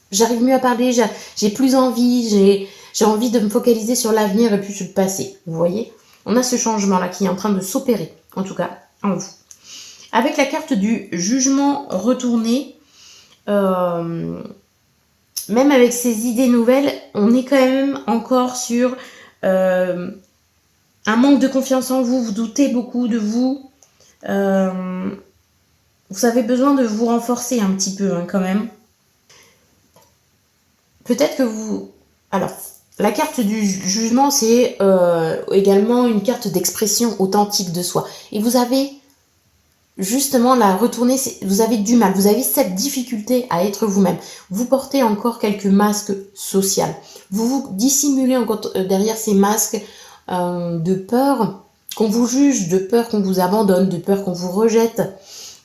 j'arrive mieux à parler, j'ai plus envie, j'ai envie de me focaliser sur l'avenir et plus sur le passé. Vous voyez, on a ce changement-là qui est en train de s'opérer, en tout cas, en vous. Avec la carte du jugement retourné, même avec ces idées nouvelles, on est quand même encore sur un manque de confiance en vous, vous doutez beaucoup de vous. Vous avez besoin de vous renforcer un petit peu, hein, quand même. Peut-être que vous... Alors, la carte du jugement, c'est également une carte d'expression authentique de soi. Et vous avez justement la retournée, vous avez du mal, vous avez cette difficulté à être vous-même. Vous portez encore quelques masques sociaux. Vous vous dissimulez encore derrière ces masques de peur qu'on vous juge, de peur qu'on vous abandonne, de peur qu'on vous rejette.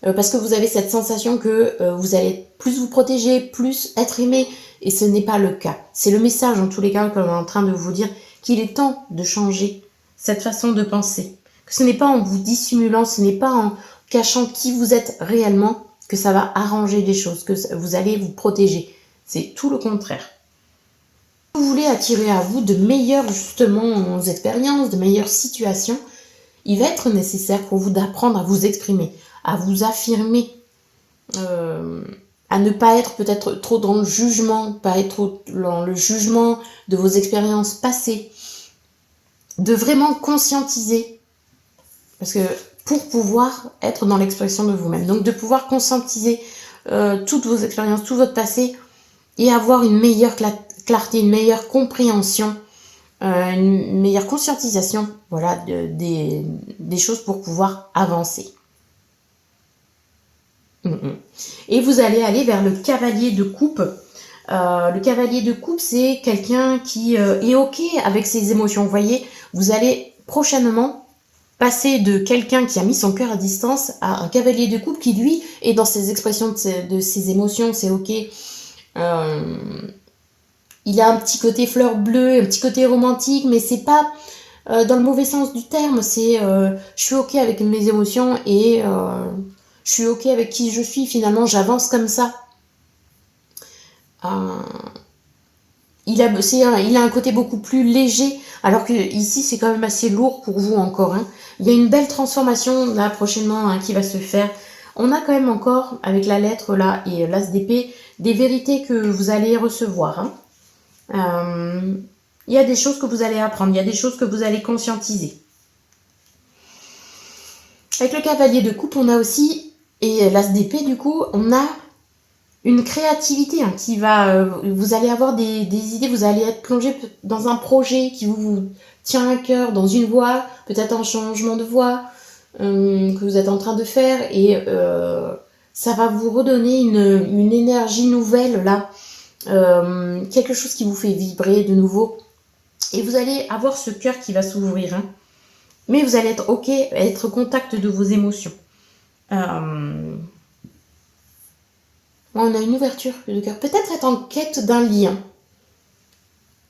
Parce que vous avez cette sensation que vous allez plus vous protéger, plus être aimé, et ce n'est pas le cas. C'est le message, en tous les cas, qu'on est en train de vous dire, qu'il est temps de changer cette façon de penser. Que ce n'est pas en vous dissimulant, ce n'est pas en cachant qui vous êtes réellement que ça va arranger les choses, que vous allez vous protéger. C'est tout le contraire. Si vous voulez attirer à vous de meilleures, justement, expériences, de meilleures situations, il va être nécessaire pour vous d'apprendre à vous exprimer, à vous affirmer, à ne pas être peut-être trop dans le jugement, pas être trop dans le jugement de vos expériences passées, de vraiment conscientiser, parce que pour pouvoir être dans l'expression de vous-même, donc de pouvoir conscientiser toutes vos expériences, tout votre passé, et avoir une meilleure clarté, une meilleure compréhension, une meilleure conscientisation, voilà, des choses pour pouvoir avancer. Et vous allez aller vers le cavalier de coupe. Le cavalier de coupe, c'est quelqu'un qui est OK avec ses émotions. Vous voyez, vous allez prochainement passer de quelqu'un qui a mis son cœur à distance à un cavalier de coupe qui, lui, est dans ses expressions de ses émotions. C'est OK. Il a un petit côté fleur bleue, un petit côté romantique, mais c'est pas dans le mauvais sens du terme. C'est je suis OK avec mes émotions et je suis OK avec qui je suis, finalement, j'avance comme ça. Il a un côté beaucoup plus léger, alors que ici, c'est quand même assez lourd pour vous encore. Hein. Il y a une belle transformation, là, prochainement, hein, qui va se faire. On a quand même encore, avec la lettre, là, et l'as d'épée, des vérités que vous allez recevoir. Hein. Il y a des choses que vous allez apprendre, il y a des choses que vous allez conscientiser. Avec le cavalier de coupe, on a aussi... Et l'as d'épée, du coup, on a une créativité hein, qui va... vous allez avoir des idées, vous allez être plongé dans un projet qui vous tient à cœur, dans une voie, peut-être un changement de voie que vous êtes en train de faire. Et ça va vous redonner une énergie nouvelle, là. Quelque chose qui vous fait vibrer de nouveau. Et vous allez avoir ce cœur qui va s'ouvrir. Hein. Mais vous allez être OK, être au contact de vos émotions. On a une ouverture de cœur. Peut-être être en quête d'un lien.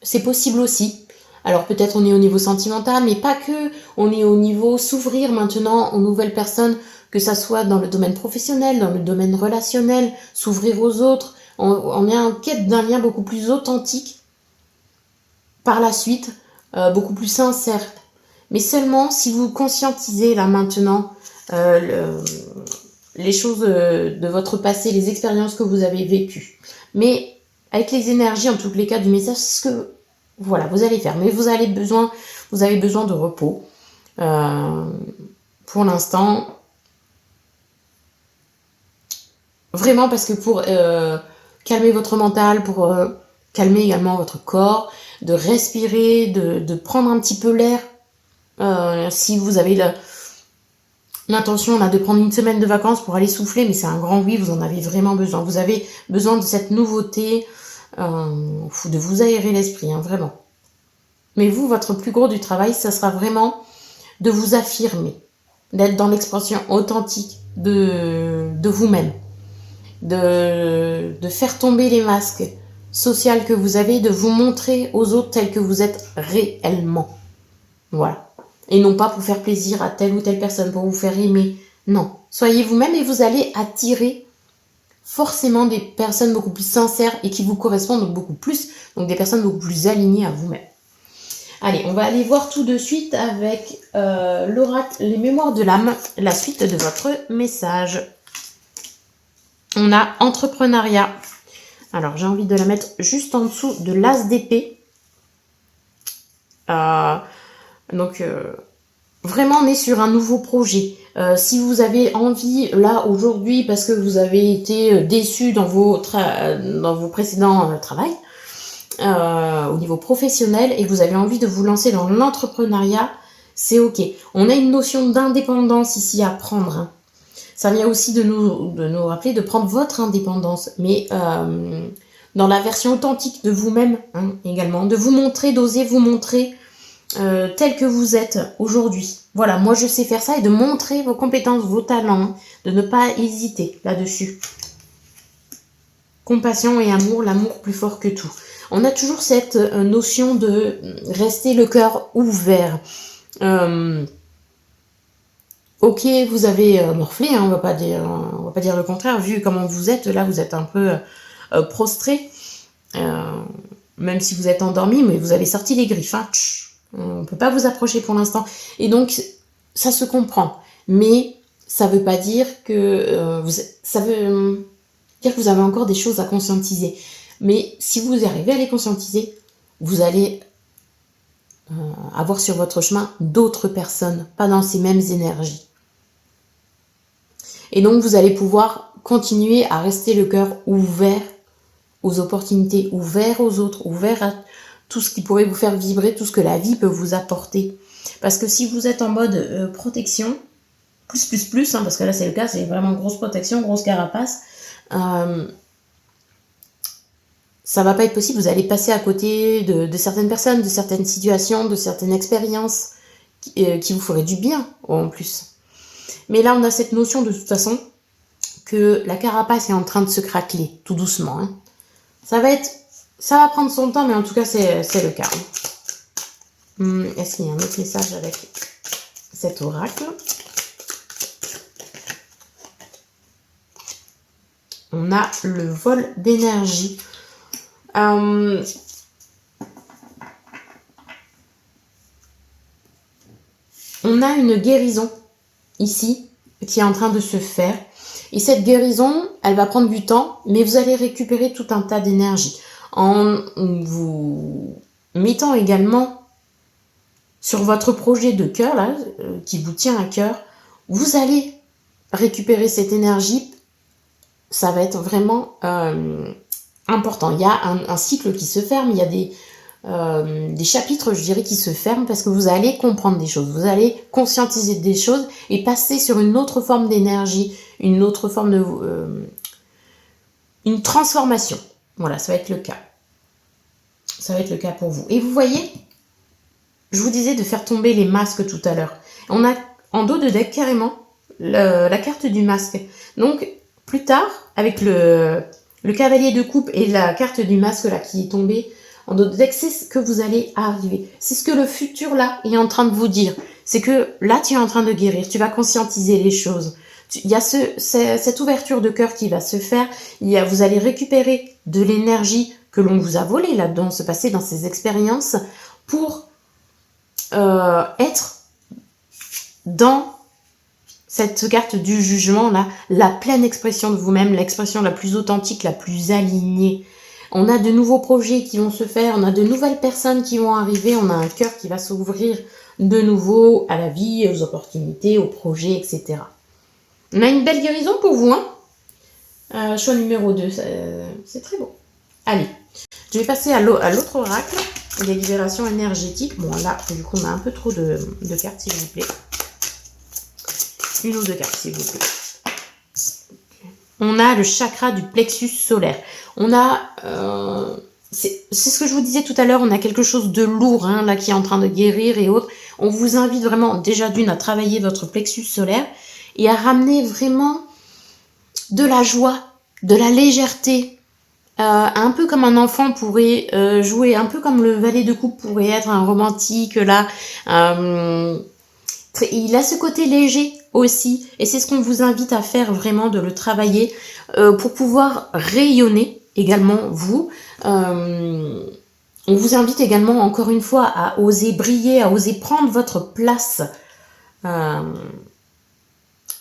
C'est possible aussi. Alors peut-être on est au niveau sentimental, mais pas que. On est au niveau s'ouvrir maintenant aux nouvelles personnes, que ça soit dans le domaine professionnel, dans le domaine relationnel, s'ouvrir aux autres. On est en quête d'un lien beaucoup plus authentique par la suite, beaucoup plus sincère. Mais seulement si vous conscientisez là maintenant les choses de votre passé, les expériences que vous avez vécues. Mais avec les énergies, en tous les cas, du message, c'est ce que voilà, vous allez faire. Mais vous avez besoin de repos. Pour l'instant, vraiment, parce que pour calmer votre mental, pour calmer également votre corps, de respirer, de prendre un petit peu l'air. Si vous avez l'intention là de prendre une semaine de vacances pour aller souffler, mais c'est un grand oui, vous en avez vraiment besoin. Vous avez besoin de cette nouveauté, de vous aérer l'esprit, hein, vraiment. Mais vous, votre plus gros du travail, ça sera vraiment de vous affirmer, d'être dans l'expression authentique de vous-même, de faire tomber les masques sociaux que vous avez, de vous montrer aux autres tels que vous êtes réellement. Voilà. Et non pas pour faire plaisir à telle ou telle personne, pour vous faire aimer. Non. Soyez vous-même et vous allez attirer forcément des personnes beaucoup plus sincères et qui vous correspondent beaucoup plus. Donc des personnes beaucoup plus alignées à vous-même. Allez, on va aller voir tout de suite avec l'oracle, les mémoires de l'âme, la suite de votre message. On a entrepreneuriat. Alors, j'ai envie de la mettre juste en dessous de l'as d'épée. Donc, vraiment, on est sur un nouveau projet. Si vous avez envie, là, aujourd'hui, parce que vous avez été déçu dans vos précédents travails, au niveau professionnel, et vous avez envie de vous lancer dans l'entrepreneuriat, c'est ok. On a une notion d'indépendance ici à prendre. Hein. Ça vient aussi de nous rappeler de prendre votre indépendance, mais dans la version authentique de vous-même, hein, également. De vous montrer, d'oser vous montrer tel que vous êtes aujourd'hui. Voilà, moi je sais faire ça et de montrer vos compétences, vos talents, hein, de ne pas hésiter là-dessus. Compassion et amour, l'amour plus fort que tout. On a toujours cette notion de rester le cœur ouvert. Ok, vous avez morflé, hein, on va pas dire le contraire, vu comment vous êtes, là vous êtes un peu prostré, même si vous êtes endormi, mais vous avez sorti les griffes, hein. On ne peut pas vous approcher pour l'instant. Et donc, ça se comprend. Mais ça ne veut pas dire que... ça veut dire que vous avez encore des choses à conscientiser. Mais si vous arrivez à les conscientiser, vous allez avoir sur votre chemin d'autres personnes, pas dans ces mêmes énergies. Et donc, vous allez pouvoir continuer à rester le cœur ouvert aux opportunités, ouvert aux autres, ouvert à tout ce qui pourrait vous faire vibrer, tout ce que la vie peut vous apporter. Parce que si vous êtes en mode protection, plus, hein, parce que là c'est le cas, c'est vraiment grosse protection, grosse carapace, ça va pas être possible, vous allez passer à côté de certaines personnes, de certaines situations, de certaines expériences qui vous feraient du bien en plus. Mais là on a cette notion de toute façon que la carapace est en train de se craqueler, tout doucement. Hein. Ça va prendre son temps, mais en tout cas, c'est le cas. Est-ce qu'il y a un autre message avec cet oracle? On a le vol d'énergie. On a une guérison ici qui est en train de se faire. Et cette guérison, elle va prendre du temps, mais vous allez récupérer tout un tas d'énergie. En vous mettant également sur votre projet de cœur, là, qui vous tient à cœur, vous allez récupérer cette énergie. Ça va être vraiment important. Il y a un cycle qui se ferme, il y a des chapitres, je dirais, qui se ferment parce que vous allez comprendre des choses, vous allez conscientiser des choses et passer sur une autre forme d'énergie, une autre forme de... une transformation. Voilà, ça va être le cas. Ça va être le cas pour vous. Et vous voyez, je vous disais de faire tomber les masques tout à l'heure. On a en dos de deck carrément la carte du masque. Donc, plus tard, avec le cavalier de coupe et la carte du masque là qui est tombée, En d'autres deck, c'est ce que vous allez arriver. C'est ce que le futur, là, est en train de vous dire. C'est que là, tu es en train de guérir. Tu vas conscientiser les choses. Il y a cette ouverture de cœur qui va se faire. Vous allez récupérer de l'énergie que l'on vous a volée là-dedans, se passer dans ces expériences pour être dans cette carte du jugement là, la pleine expression de vous-même, l'expression la plus authentique, la plus alignée. On a de nouveaux projets qui vont se faire, on a de nouvelles personnes qui vont arriver, on a un cœur qui va s'ouvrir de nouveau à la vie, aux opportunités, aux projets, etc. On a une belle guérison pour vous, hein. Choix numéro 2, c'est très beau. Allez, je vais passer à l'autre oracle, des libérations énergétiques. Bon là, du coup, on a un peu trop de cartes, s'il vous plaît. Une ou deux cartes, s'il vous plaît. On a le chakra du plexus solaire. On a... c'est ce que je vous disais tout à l'heure, on a quelque chose de lourd, hein, là, qui est en train de guérir et autres. On vous invite vraiment, déjà d'une, à travailler votre plexus solaire et à ramener vraiment de la joie, de la légèreté. Un peu comme un enfant pourrait jouer, un peu comme le valet de coupe pourrait être un romantique, là. Il a ce côté léger aussi, et c'est ce qu'on vous invite à faire vraiment, de le travailler pour pouvoir rayonner également vous. On vous invite également encore une fois à oser briller, à oser prendre votre place.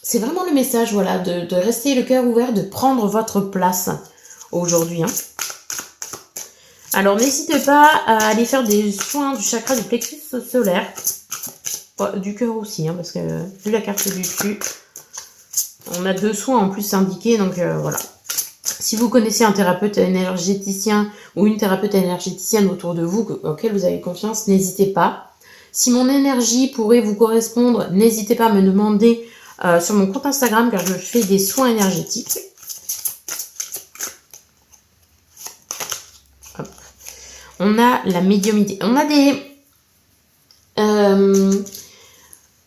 C'est vraiment le message, voilà, de rester le cœur ouvert, de prendre votre place aujourd'hui, hein. Alors n'hésitez pas à aller faire des soins du chakra du plexus solaire. Du cœur aussi, hein, parce que vu la carte du cul, on a 2 soins en plus indiqués, donc voilà. Si vous connaissez un thérapeute énergéticien ou une thérapeute énergéticienne autour de vous auquel vous avez confiance, n'hésitez pas. Si mon énergie pourrait vous correspondre, n'hésitez pas à me demander sur mon compte Instagram, car je fais des soins énergétiques. Hop. On a la médiumnité. On a des...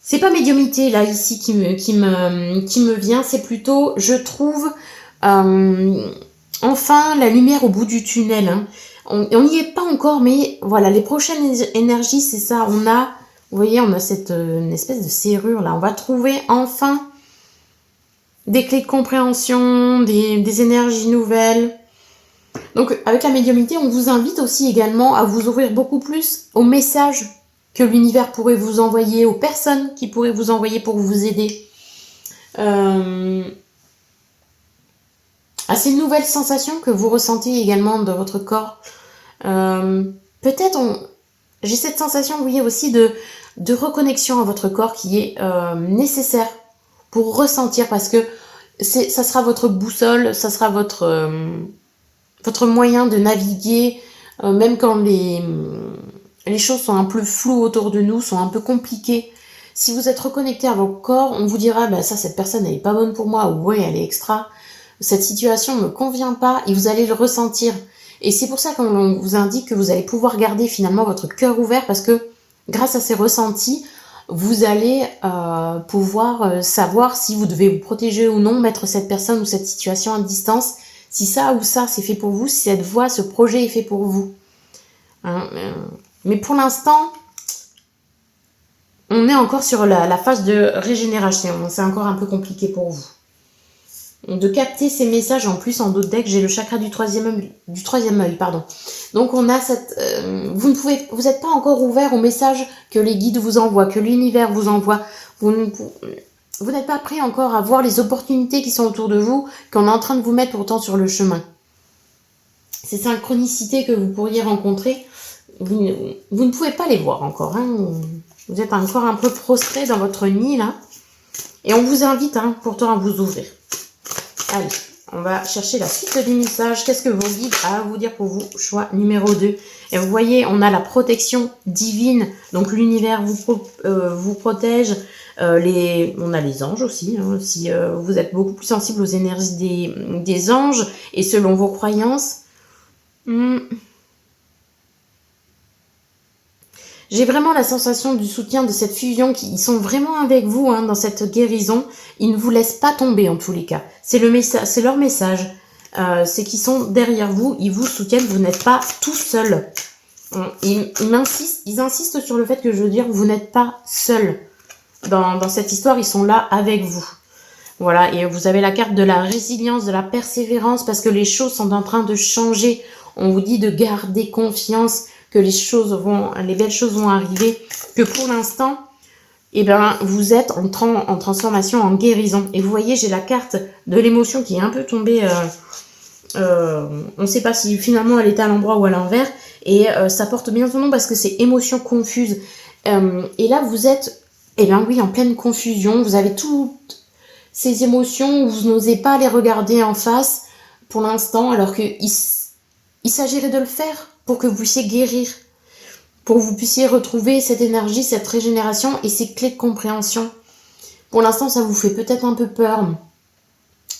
c'est pas médiumnité là ici qui me vient, c'est plutôt, je trouve, enfin la lumière au bout du tunnel, hein. On n'y est pas encore, mais voilà, les prochaines énergies, c'est ça. On a, vous voyez, on a cette une espèce de serrure là. On va trouver enfin des clés de compréhension, des énergies nouvelles. Donc avec la médiumnité, on vous invite aussi également à vous ouvrir beaucoup plus aux messages que l'univers pourrait vous envoyer, aux personnes qui pourraient vous envoyer pour vous aider. À ces nouvelles sensations que vous ressentez également dans votre corps. Peut-être, j'ai cette sensation, vous voyez, aussi de reconnexion à votre corps qui est nécessaire pour ressentir, parce que ça sera votre boussole, ça sera votre moyen de naviguer, même quand les choses sont un peu floues autour de nous, sont un peu compliquées. Si vous êtes reconnecté à votre corps, on vous dira, bah ça, cette personne, elle est pas bonne pour moi, ou ouais, elle est extra. Cette situation ne me convient pas, et vous allez le ressentir. Et c'est pour ça qu'on vous indique que vous allez pouvoir garder finalement votre cœur ouvert, parce que grâce à ces ressentis, vous allez pouvoir savoir si vous devez vous protéger ou non, mettre cette personne ou cette situation à distance, si ça ou ça c'est fait pour vous, si cette voie, ce projet est fait pour vous. Hein, mais pour l'instant, on est encore sur la phase de régénération. C'est encore un peu compliqué pour vous. De capter ces messages, en plus, en d'autres decks, j'ai le chakra du troisième œil, pardon. Donc on a cette... vous n'êtes pas encore ouvert aux messages que les guides vous envoient, que l'univers vous envoie. Vous n'êtes pas prêt encore à voir les opportunités qui sont autour de vous, qu'on est en train de vous mettre pourtant sur le chemin. Ces synchronicités que vous pourriez rencontrer, vous ne pouvez pas les voir encore, hein. Vous êtes encore un peu prostré dans votre nid, là. Et on vous invite, hein, pourtant à vous ouvrir. Allez, on va chercher la suite des messages. Qu'est-ce que vos guides a à vous dire pour vous? Choix numéro 2. Et vous voyez, on a la protection divine. Donc l'univers vous protège. On a les anges aussi. Hein, si vous êtes beaucoup plus sensible aux énergies des anges et selon vos croyances. J'ai vraiment la sensation du soutien de cette fusion, ils sont vraiment avec vous, hein, dans cette guérison. Ils ne vous laissent pas tomber en tous les cas. C'est leur message. c'est qu'ils sont derrière vous, ils vous soutiennent, vous n'êtes pas tout seul. Ils insistent sur le fait que je veux dire, vous n'êtes pas seul. Dans cette histoire, ils sont là avec vous. Voilà, et vous avez la carte de la résilience, de la persévérance, parce que les choses sont en train de changer. On vous dit de garder confiance, que les belles choses vont arriver, que pour l'instant, eh ben, vous êtes en transformation, en guérison. Et vous voyez, j'ai la carte de l'émotion qui est un peu tombée. On ne sait pas si finalement elle était à l'endroit ou à l'envers. Et ça porte bien son nom parce que c'est émotion confuse. Et là, vous êtes, eh bien oui, en pleine confusion. Vous avez toutes ces émotions où vous n'osez pas les regarder en face pour l'instant, alors qu'il s'agirait de le faire pour que vous puissiez guérir, pour que vous puissiez retrouver cette énergie, cette régénération et ces clés de compréhension. Pour l'instant, ça vous fait peut-être un peu peur.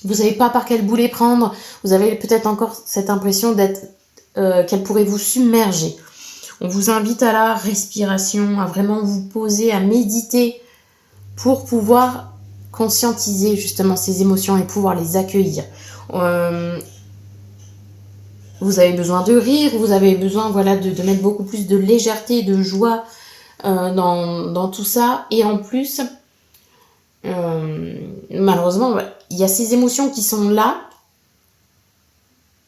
Vous savez pas par quel boulet prendre. Vous avez peut-être encore cette impression qu'elle pourrait vous submerger. On vous invite à la respiration, à vraiment vous poser, à méditer pour pouvoir conscientiser justement ces émotions et pouvoir les accueillir. Vous avez besoin de rire, vous avez besoin de mettre beaucoup plus de légèreté, de joie dans tout ça. Et en plus, malheureusement, il y a ces émotions qui sont là.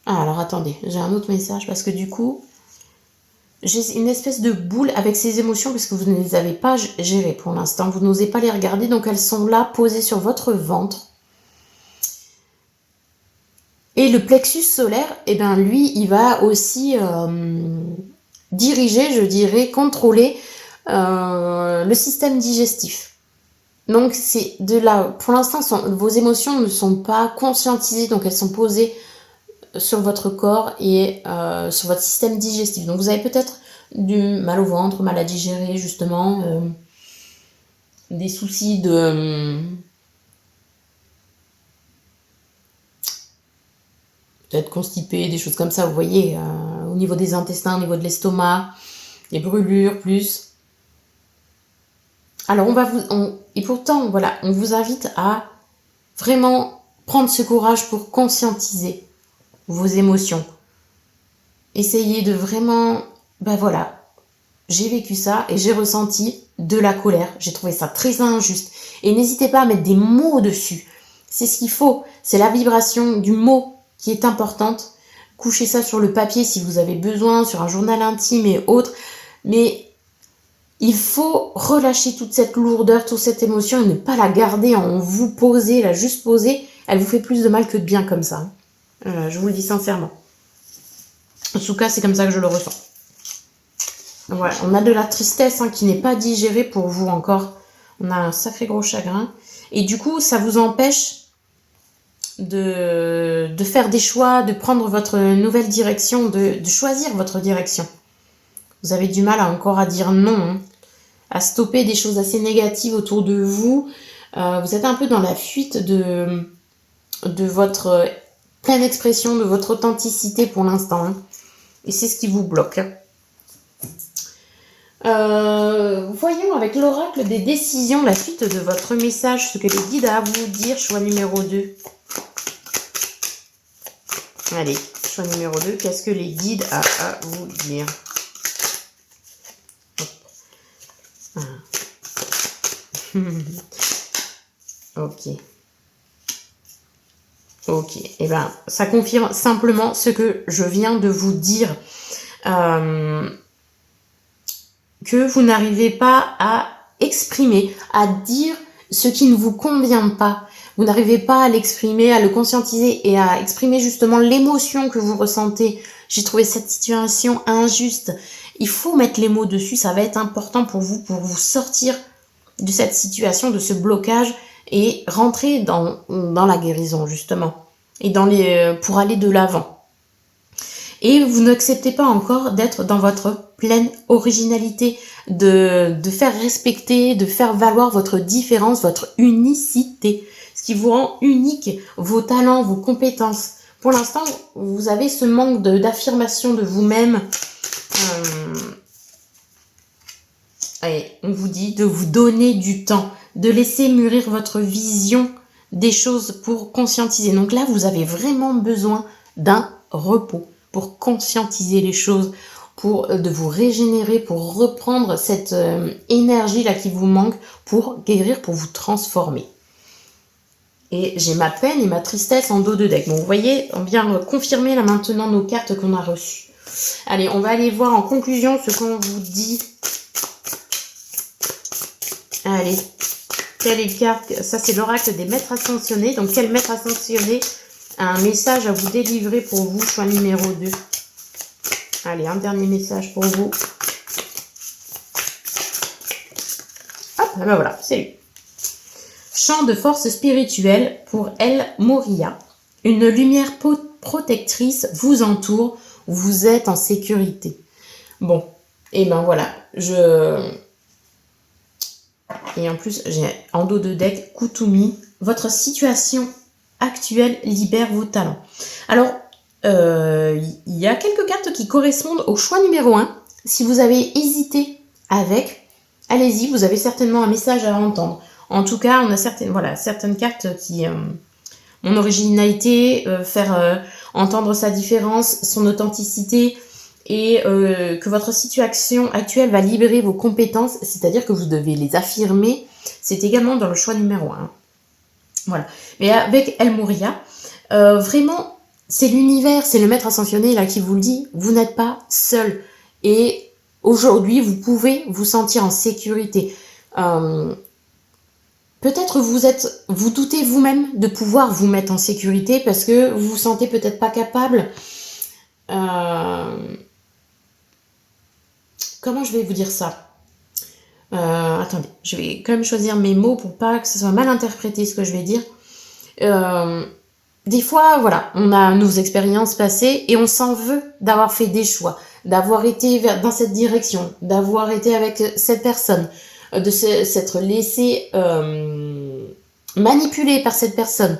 Ah, alors attendez, j'ai un autre message parce que du coup, j'ai une espèce de boule avec ces émotions parce que vous ne les avez pas gérées pour l'instant. Vous n'osez pas les regarder, donc elles sont là, posées sur votre ventre. Et le plexus solaire, eh ben lui, il va aussi diriger, je dirais, contrôler le système digestif. Donc c'est de là, pour l'instant, vos émotions ne sont pas conscientisées, donc elles sont posées sur votre corps et sur votre système digestif. Donc vous avez peut-être du mal au ventre, mal à digérer justement, des soucis de... peut-être constipé, des choses comme ça, vous voyez, au niveau des intestins, au niveau de l'estomac, des brûlures plus. Alors et pourtant, voilà, on vous invite à vraiment prendre ce courage pour conscientiser vos émotions. Essayez de vraiment, voilà, j'ai vécu ça et j'ai ressenti de la colère. J'ai trouvé ça très injuste. Et n'hésitez pas à mettre des mots dessus. C'est ce qu'il faut. C'est la vibration du mot qui est importante. Couchez ça sur le papier si vous avez besoin, sur un journal intime et autres. Mais il faut relâcher toute cette lourdeur, toute cette émotion et ne pas la garder en vous poser, la juste poser. Elle vous fait plus de mal que de bien comme ça. Je vous le dis sincèrement. En tout cas, c'est comme ça que je le ressens. Voilà, on a de la tristesse qui n'est pas digérée pour vous encore. On a un sacré gros chagrin. Et du coup, ça vous empêche de faire des choix, de prendre votre nouvelle direction, de choisir votre direction. Vous avez du mal encore à dire non, à stopper des choses assez négatives autour de vous. Vous êtes un peu dans la fuite de votre pleine expression, de votre authenticité pour l'instant. Et c'est ce qui vous bloque. Voyons avec l'oracle des décisions la suite de votre message, ce que les guides a à vous dire. Choix numéro 2. Allez, choix numéro 2. Qu'est-ce que les guides a à vous dire? Ok. Ok. Et ben, ça confirme simplement ce que je viens de vous dire. Que vous n'arrivez pas à exprimer, à dire ce qui ne vous convient pas. Vous n'arrivez pas à l'exprimer, à le conscientiser et à exprimer justement l'émotion que vous ressentez. J'ai trouvé cette situation injuste. Il faut mettre les mots dessus, ça va être important pour vous sortir de cette situation, de ce blocage et rentrer dans la guérison justement et pour aller de l'avant. Et vous n'acceptez pas encore d'être dans votre pleine originalité, de faire respecter, de faire valoir votre différence, votre unicité, ce qui vous rend unique, vos talents, vos compétences. Pour l'instant, vous avez ce manque d'affirmation de vous-même. Et on vous dit de vous donner du temps, de laisser mûrir votre vision des choses pour conscientiser. Donc là, vous avez vraiment besoin d'un repos pour conscientiser les choses, pour de vous régénérer, pour reprendre cette énergie là qui vous manque, pour guérir, pour vous transformer. Et j'ai ma peine et ma tristesse en dos de deck. Bon, vous voyez, on vient confirmer là maintenant nos cartes qu'on a reçues. Allez, on va aller voir en conclusion ce qu'on vous dit. Allez, quelle carte? Ça, c'est l'oracle des maîtres ascensionnés. Donc, quel maître ascensionné a un message à vous délivrer pour vous, choix numéro 2? Allez, un dernier message pour vous. Hop, ben voilà, c'est lui. Champ de force spirituelle pour El Moria. Une lumière protectrice vous entoure. Vous êtes en sécurité. Bon, et ben voilà. Et en plus, j'ai en dos de deck Kutumi. Votre situation actuelle libère vos talents. Alors, il y a quelques cartes qui correspondent au choix numéro 1. Si vous avez hésité avec, allez-y, vous avez certainement un message à entendre. En tout cas, on a certaines cartes qui ont originalité, faire entendre sa différence, son authenticité, et que votre situation actuelle va libérer vos compétences, c'est-à-dire que vous devez les affirmer. C'est également dans le choix numéro 1. Voilà. Mais avec El Moria, vraiment, c'est l'univers, c'est le maître ascensionné là qui vous le dit, vous n'êtes pas seul. Et aujourd'hui, vous pouvez vous sentir en sécurité. Peut-être vous doutez vous-même de pouvoir vous mettre en sécurité parce que vous vous sentez peut-être pas capable. Comment je vais vous dire ça? Attendez, je vais quand même choisir mes mots pour pas que ce soit mal interprété ce que je vais dire. Des fois, voilà, on a nos expériences passées et on s'en veut d'avoir fait des choix, d'avoir été dans cette direction, d'avoir été avec cette personne, de s'être laissé manipuler par cette personne,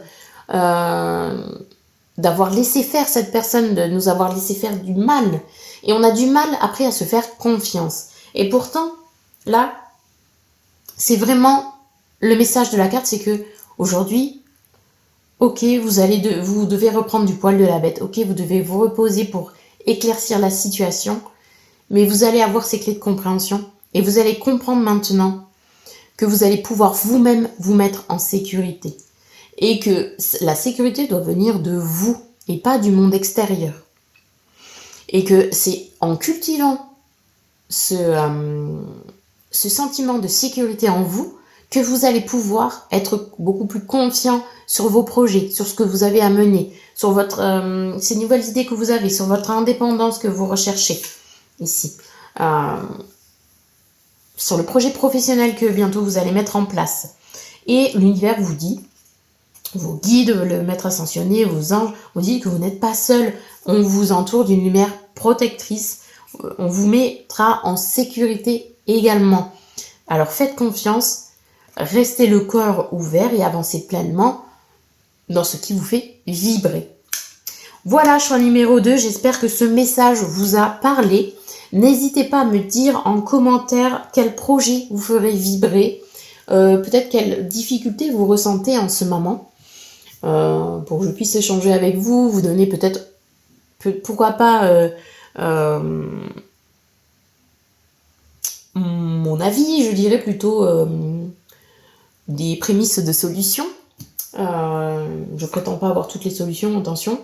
d'avoir laissé faire cette personne, de nous avoir laissé faire du mal. Et on a du mal après à se faire confiance. Et pourtant, là, c'est vraiment le message de la carte, c'est que aujourd'hui, ok, vous devez reprendre du poil de la bête. Ok, vous devez vous reposer pour éclaircir la situation, mais vous allez avoir ces clés de compréhension et vous allez comprendre maintenant que vous allez pouvoir vous-même vous mettre en sécurité et que la sécurité doit venir de vous et pas du monde extérieur. Et que c'est en cultivant ce sentiment de sécurité en vous que vous allez pouvoir être beaucoup plus confiant sur vos projets, sur ce que vous avez à mener, sur ces nouvelles idées que vous avez, sur votre indépendance que vous recherchez ici, sur le projet professionnel que bientôt vous allez mettre en place. Et l'univers vous dit, vos guides, le maître ascensionné, vos anges, vous dit que vous n'êtes pas seul. On vous entoure d'une lumière protectrice. On vous mettra en sécurité également. Alors faites confiance, restez le cœur ouvert et avancez pleinement dans ce qui vous fait vibrer. Voilà, choix numéro 2. J'espère que ce message vous a parlé. N'hésitez pas à me dire en commentaire quel projet vous ferait vibrer. Peut-être quelles difficultés vous ressentez en ce moment. Pour que je puisse échanger avec vous, vous donner peut-être, pourquoi pas, mon avis, je dirais plutôt des prémices de solutions. Je prétends pas avoir toutes les solutions, attention.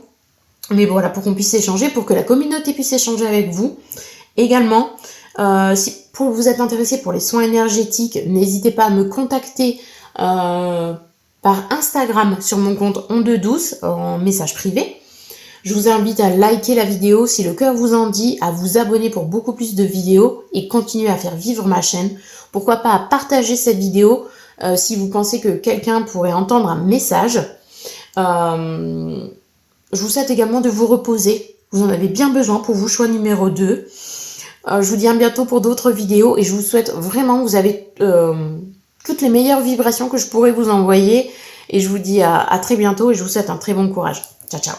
Mais voilà, pour qu'on puisse échanger, pour que la communauté puisse échanger avec vous. Également, si vous êtes intéressé pour les soins énergétiques, n'hésitez pas à me contacter par Instagram sur mon compte Onde Douce en message privé. Je vous invite à liker la vidéo si le cœur vous en dit, à vous abonner pour beaucoup plus de vidéos et continuer à faire vivre ma chaîne. Pourquoi pas à partager cette vidéo si vous pensez que quelqu'un pourrait entendre un message. Je vous souhaite également de vous reposer. Vous en avez bien besoin pour vous, choix numéro 2. Je vous dis à bientôt pour d'autres vidéos et je vous souhaite vraiment, vous avez toutes les meilleures vibrations que je pourrais vous envoyer. Et je vous dis à très bientôt et je vous souhaite un très bon courage. Ciao, ciao.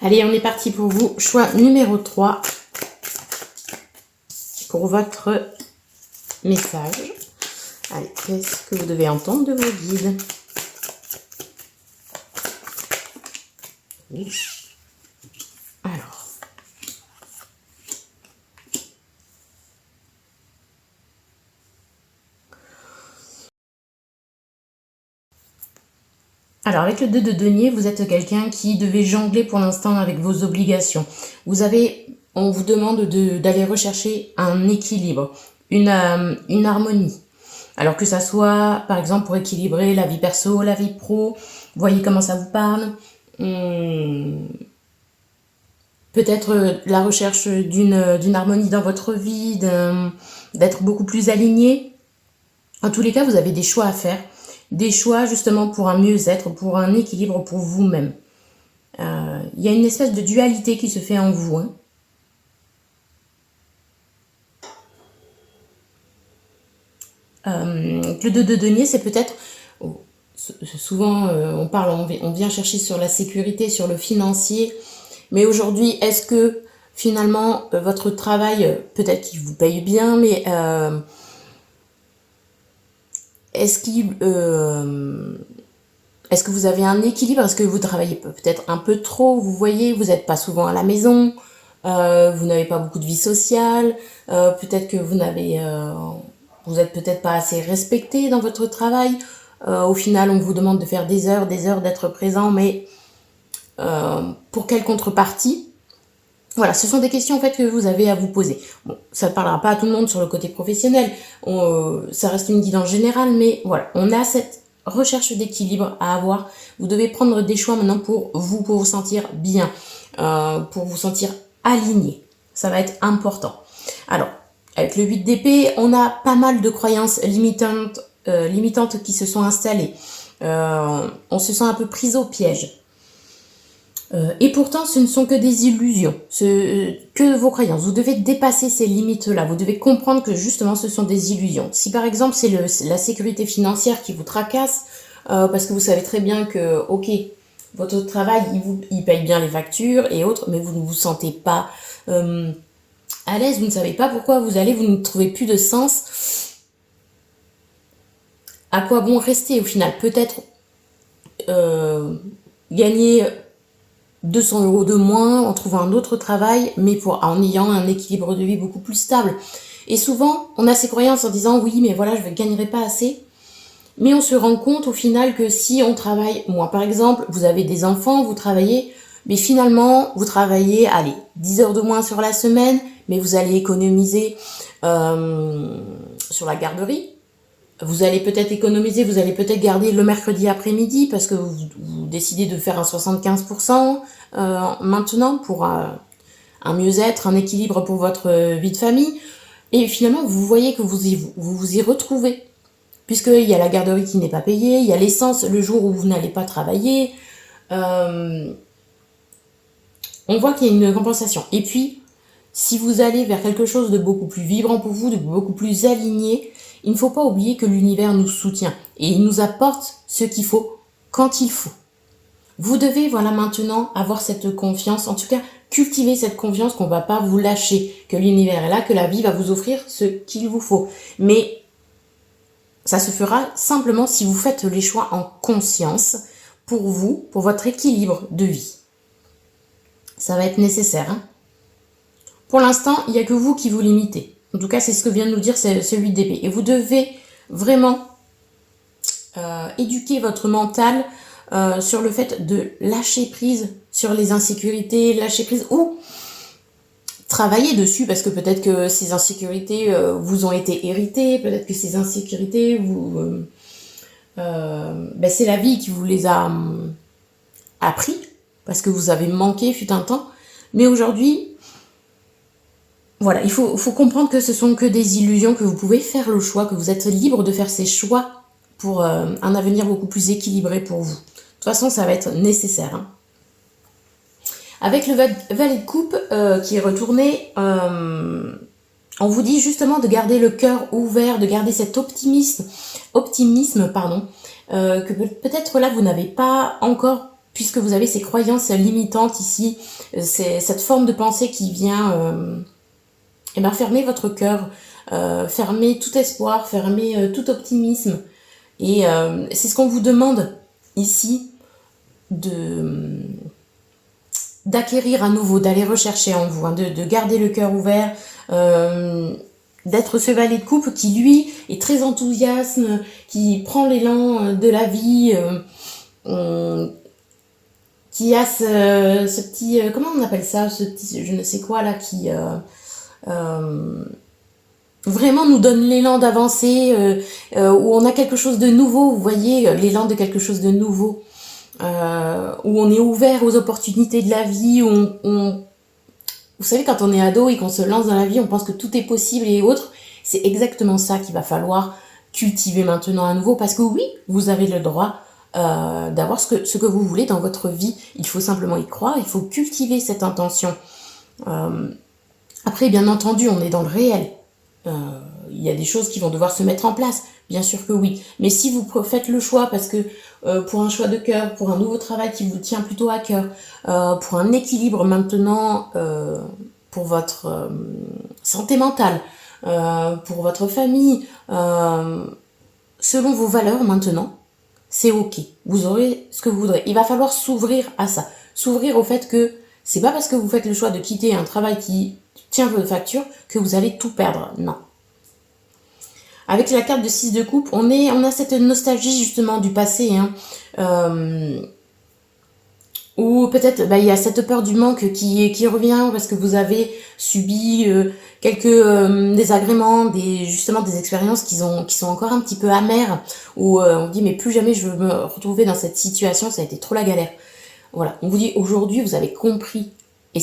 Allez, on est parti pour vous. Choix numéro 3 pour votre message. Allez, qu'est-ce que vous devez entendre de vos guides? Oui. Alors, avec le 2 de denier, vous êtes quelqu'un qui devait jongler pour l'instant avec vos obligations. On vous demande d'aller rechercher un équilibre, une harmonie. Alors que ça soit, par exemple, pour équilibrer la vie perso, la vie pro, voyez comment ça vous parle. Peut-être la recherche d'une harmonie dans votre vie, d'être beaucoup plus aligné. En tous les cas, vous avez des choix à faire. Des choix justement pour un mieux-être, pour un équilibre pour vous-même. Il y a une espèce de dualité qui se fait en vous. Hein. Le 2 de denier, c'est peut-être... Souvent, on vient chercher sur la sécurité, sur le financier. Mais aujourd'hui, est-ce que finalement, votre travail, peut-être qu'il vous paye bien, mais... Est-ce que vous avez un équilibre? Est-ce que vous travaillez peut-être un peu trop? Vous voyez, vous n'êtes pas souvent à la maison, vous n'avez pas beaucoup de vie sociale, peut-être que vous êtes peut-être pas assez respecté dans votre travail. Au final, on vous demande de faire des heures, d'être présent, mais pour quelle contrepartie? Voilà, ce sont des questions en fait que vous avez à vous poser. Bon, ça ne parlera pas à tout le monde sur le côté professionnel, ça reste une guidance générale, mais voilà, on a cette recherche d'équilibre à avoir. Vous devez prendre des choix maintenant pour vous sentir bien, pour vous sentir aligné. Ça va être important. Alors, avec le 8 d'épée, on a pas mal de croyances limitantes qui se sont installées. On se sent un peu pris au piège. Et pourtant, ce ne sont que des illusions, que vos croyances. Vous devez dépasser ces limites-là. Vous devez comprendre que justement, ce sont des illusions. Si par exemple, c'est la sécurité financière qui vous tracasse, parce que vous savez très bien que, ok, votre travail, il paye bien les factures et autres, mais vous ne vous sentez pas à l'aise, vous ne savez pas pourquoi vous ne trouvez plus de sens. À quoi bon rester au final? Peut-être gagner 200 € de moins en trouvant un autre travail, mais en ayant un équilibre de vie beaucoup plus stable. Et souvent, on a ces croyances en disant oui, mais voilà, je ne gagnerai pas assez. Mais on se rend compte au final que si on travaille, moi par exemple, vous avez des enfants, vous travaillez, mais finalement, vous travaillez, allez, 10 heures de moins sur la semaine, mais vous allez économiser sur la garderie. Vous allez peut-être économiser, vous allez peut-être garder le mercredi après-midi parce que vous décidez de faire un 75% maintenant pour un mieux-être, un équilibre pour votre vie de famille. Et finalement, vous voyez que vous y retrouvez. Puisqu'il y a la garderie qui n'est pas payée, il y a l'essence le jour où vous n'allez pas travailler. On voit qu'il y a une compensation. Et puis, si vous allez vers quelque chose de beaucoup plus vibrant pour vous, de beaucoup plus aligné, il ne faut pas oublier que l'univers nous soutient et il nous apporte ce qu'il faut quand il faut. Vous devez, voilà, maintenant avoir cette confiance, en tout cas cultiver cette confiance qu'on ne va pas vous lâcher, que l'univers est là, que la vie va vous offrir ce qu'il vous faut. Mais ça se fera simplement si vous faites les choix en conscience pour vous, pour votre équilibre de vie. Ça va être nécessaire. Hein. Pour l'instant, il n'y a que vous qui vous limitez. En tout cas, c'est ce que vient de nous dire ce 8 d'épée. Et vous devez vraiment éduquer votre mental sur le fait de lâcher prise sur les insécurités, lâcher prise ou travailler dessus parce que peut-être que ces insécurités vous ont été héritées, peut-être que ces insécurités, c'est la vie qui vous les a appris parce que vous avez manqué fut un temps. Mais aujourd'hui, voilà, il faut comprendre que ce sont que des illusions, que vous pouvez faire le choix, que vous êtes libre de faire ces choix pour un avenir beaucoup plus équilibré pour vous. De toute façon, ça va être nécessaire. Hein. Avec le valet de coupe qui est retourné, on vous dit justement de garder le cœur ouvert, de garder cet optimisme, que peut-être là, vous n'avez pas encore puisque vous avez ces croyances limitantes ici, c'est cette forme de pensée qui vient fermer votre cœur, fermer tout espoir, fermer tout optimisme. Et c'est ce qu'on vous demande ici, d'acquérir à nouveau, d'aller rechercher en vous, hein, de garder le cœur ouvert, d'être ce valet de coupe qui, lui, est très enthousiaste, qui prend l'élan de la vie, qui a ce petit... comment on appelle ça, ce petit je ne sais quoi, là, qui... vraiment nous donne l'élan d'avancer, où on a quelque chose de nouveau, vous voyez, l'élan de quelque chose de nouveau, où on est ouvert aux opportunités de la vie, où vous savez, quand on est ado et qu'on se lance dans la vie, on pense que tout est possible et autres. C'est exactement ça qu'il va falloir cultiver maintenant à nouveau, parce que oui, vous avez le droit d'avoir ce que vous voulez dans votre vie. Il faut simplement y croire, il faut cultiver cette intention. Après, bien entendu, on est dans le réel. Il y a des choses qui vont devoir se mettre en place, bien sûr que oui. Mais si vous faites le choix parce que pour un choix de cœur, pour un nouveau travail qui vous tient plutôt à cœur, pour un équilibre maintenant, pour votre santé mentale, pour votre famille, selon vos valeurs maintenant, c'est ok. Vous aurez ce que vous voudrez. Il va falloir s'ouvrir à ça. S'ouvrir au fait que c'est pas parce que vous faites le choix de quitter un travail qui tient votre facture que vous allez tout perdre. Non. Avec la carte de 6 de coupe, on a cette nostalgie justement du passé, hein, ou peut-être il y a cette peur du manque qui revient parce que vous avez subi quelques désagréments, justement des expériences qui sont encore un petit peu amères, où on dit mais plus jamais je veux me retrouver dans cette situation, ça a été trop la galère. Voilà, on vous dit aujourd'hui vous avez compris, et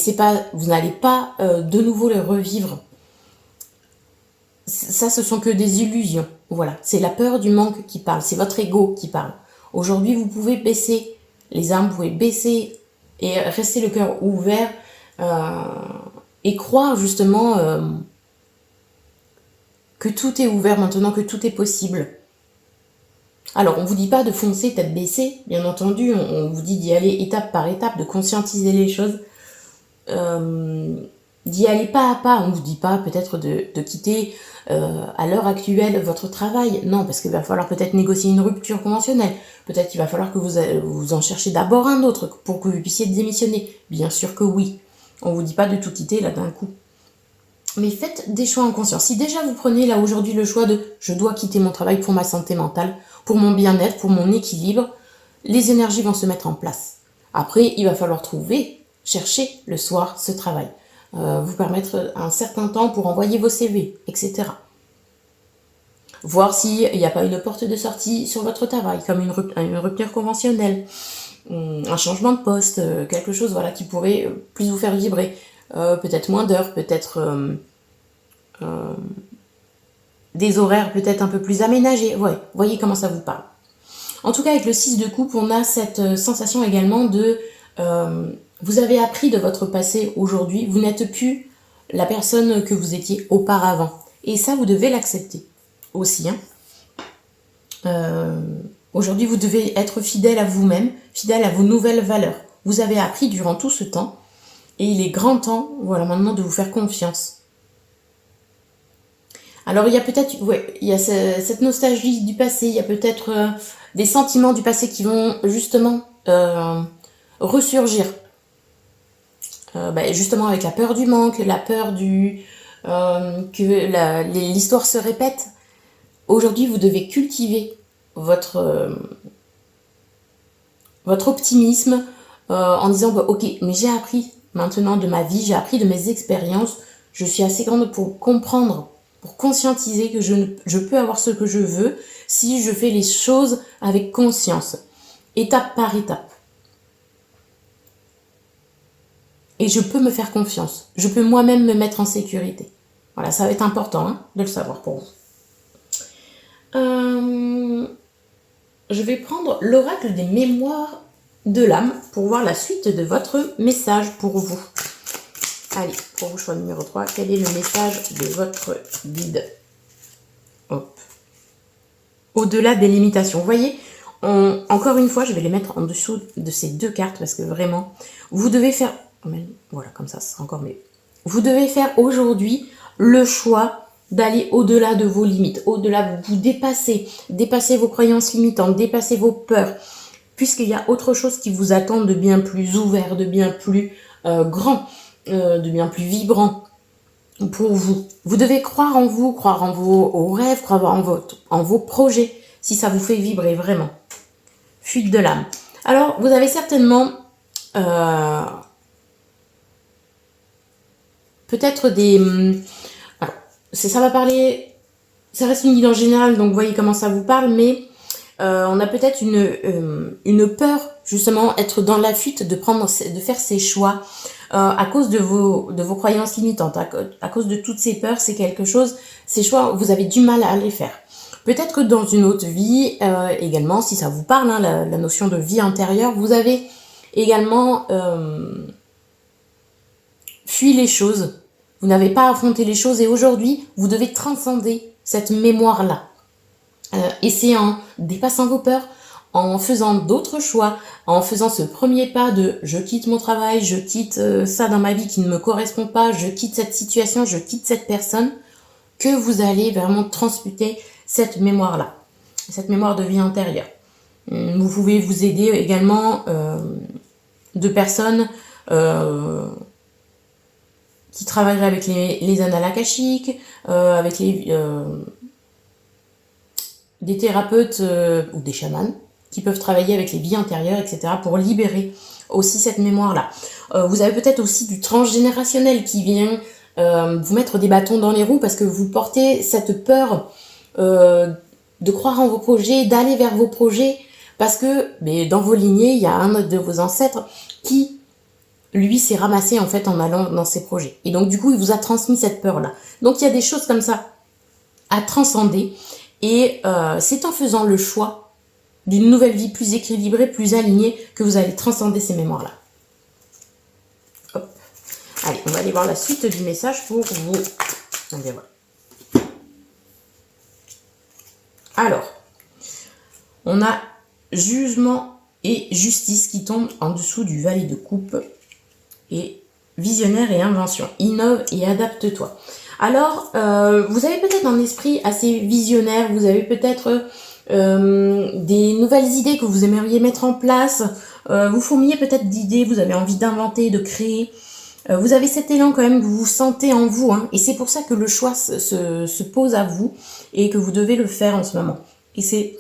vous n'allez pas de nouveau les revivre. Ça, ce sont que des illusions. Voilà, c'est la peur du manque qui parle, c'est votre ego qui parle. Aujourd'hui, vous pouvez baisser les armes, vous pouvez baisser et rester le cœur ouvert et croire justement que tout est ouvert maintenant, que tout est possible. Alors, on ne vous dit pas de foncer tête baissée, bien entendu, on vous dit d'y aller étape par étape, de conscientiser les choses, d'y aller pas à pas. On ne vous dit pas peut-être de quitter à l'heure actuelle votre travail. Non, parce qu'il va falloir peut-être négocier une rupture conventionnelle. Peut-être qu'il va falloir que vous en cherchiez d'abord un autre pour que vous puissiez démissionner. Bien sûr que oui. On ne vous dit pas de tout quitter là d'un coup. Mais faites des choix en conscience. Si déjà vous prenez là aujourd'hui le choix de « je dois quitter mon travail pour ma santé mentale, pour mon bien-être, pour mon équilibre », les énergies vont se mettre en place. Après, il va falloir chercher le soir ce travail. Vous permettre un certain temps pour envoyer vos CV, etc. Voir s'il n'y a pas une porte de sortie sur votre travail, comme une rupture conventionnelle, un changement de poste, quelque chose voilà, qui pourrait plus vous faire vibrer. Peut-être moins d'heures, peut-être des horaires peut-être un peu plus aménagés. Ouais, voyez comment ça vous parle. En tout cas, avec le 6 de coupe, on a cette sensation également de... vous avez appris de votre passé aujourd'hui, vous n'êtes plus la personne que vous étiez auparavant. Et ça, vous devez l'accepter aussi. Hein. Aujourd'hui, vous devez être fidèle à vous-même, fidèle à vos nouvelles valeurs. Vous avez appris durant tout ce temps. Et il est grand temps, voilà, maintenant de vous faire confiance. Alors, il y a peut-être, il y a cette nostalgie du passé, il y a peut-être des sentiments du passé qui vont justement ressurgir. Justement avec la peur du manque, la peur que l'histoire se répète. Aujourd'hui, vous devez cultiver votre optimisme en disant ok, mais j'ai appris maintenant de ma vie, j'ai appris de mes expériences, je suis assez grande pour comprendre, pour conscientiser que je peux avoir ce que je veux si je fais les choses avec conscience, étape par étape. Et je peux me faire confiance, je peux moi-même me mettre en sécurité. Voilà, ça va être important de le savoir pour vous. Je vais prendre l'oracle des mémoires de l'âme pour voir la suite de votre message pour vous. Allez, pour vous, choix numéro 3, quel est le message de votre guide? Hop. Au-delà des limitations. Vous voyez, Encore une fois, je vais les mettre en dessous de ces deux cartes parce que vraiment, vous devez faire... Voilà, comme ça, ce sera encore mieux. Vous devez faire aujourd'hui le choix d'aller au-delà de vos limites, au-delà, vous dépasser vos croyances limitantes, dépasser vos peurs, puisqu'il y a autre chose qui vous attend de bien plus ouvert, de bien plus grand, de bien plus vibrant pour vous. Vous devez croire en vous, croire en vos rêves, croire en vos projets, si ça vous fait vibrer vraiment. Fuite de l'âme. Alors, vous avez certainement peut-être des... Alors, ça va parler... Ça reste une guidance générale, donc voyez comment ça vous parle, mais on a peut-être une peur, justement, être dans la fuite, de faire ces choix à cause de vos croyances limitantes, à cause de toutes ces peurs, c'est quelque chose, ces choix, vous avez du mal à les faire. Peut-être que dans une autre vie, également, si ça vous parle, hein, la notion de vie antérieure, vous avez également fui les choses, vous n'avez pas affronté les choses et aujourd'hui, vous devez transcender cette mémoire-là. Et c'est en dépassant vos peurs, en faisant d'autres choix, en faisant ce premier pas de je quitte mon travail, je quitte ça dans ma vie qui ne me correspond pas, je quitte cette situation, je quitte cette personne, que vous allez vraiment transmuter cette mémoire-là, cette mémoire de vie antérieure. Vous pouvez vous aider également de personnes qui travailleraient avec les annales akashiques, avec des thérapeutes ou des chamans qui peuvent travailler avec les vies antérieures, etc. pour libérer aussi cette mémoire-là. Vous avez peut-être aussi du transgénérationnel qui vient vous mettre des bâtons dans les roues parce que vous portez cette peur de croire en vos projets, d'aller vers vos projets, parce que dans vos lignées, il y a un de vos ancêtres qui, lui, s'est ramassé en fait en allant dans ses projets. Et donc du coup, il vous a transmis cette peur-là. Donc il y a des choses comme ça à transcender. Et c'est en faisant le choix d'une nouvelle vie plus équilibrée, plus alignée, que vous allez transcender ces mémoires-là. Hop. Allez, on va aller voir la suite du message pour vous. On va voir. Alors, on a jugement et justice qui tombent en dessous du valet de coupe. Et visionnaire et invention. Innove et adapte-toi. Alors, vous avez peut-être un esprit assez visionnaire, vous avez peut-être des nouvelles idées que vous aimeriez mettre en place, vous fourmillez peut-être d'idées, vous avez envie d'inventer, de créer, vous avez cet élan quand même que vous sentez en vous, hein, et c'est pour ça que le choix se pose à vous et que vous devez le faire en ce moment. Et c'est,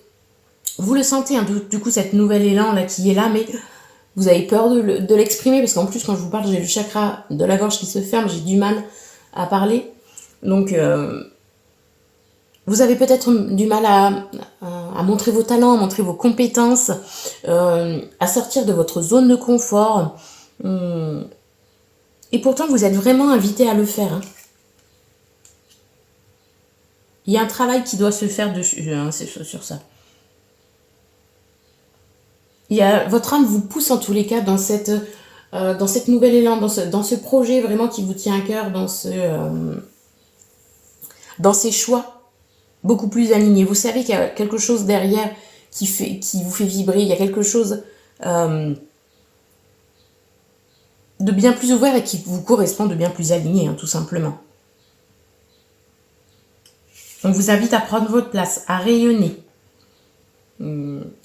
vous le sentez, hein, du coup, cette nouvelle élan là qui est là, mais vous avez peur de l'exprimer parce qu'en plus, quand je vous parle, j'ai le chakra de la gorge qui se ferme, j'ai du mal à parler. Donc, vous avez peut-être du mal à montrer vos talents, à montrer vos compétences, à sortir de votre zone de confort. Et pourtant, vous êtes vraiment invité à le faire. Hein. Il y a un travail qui doit se faire dessus, hein, sur ça. Votre âme vous pousse en tous les cas dans cette nouvelle élan, dans ce projet vraiment qui vous tient à cœur, dans ces choix beaucoup plus alignés. Vous savez qu'il y a quelque chose derrière qui vous fait vibrer, il y a quelque chose de bien plus ouvert et qui vous correspond, de bien plus aligné, hein, tout simplement. On vous invite à prendre votre place, à rayonner.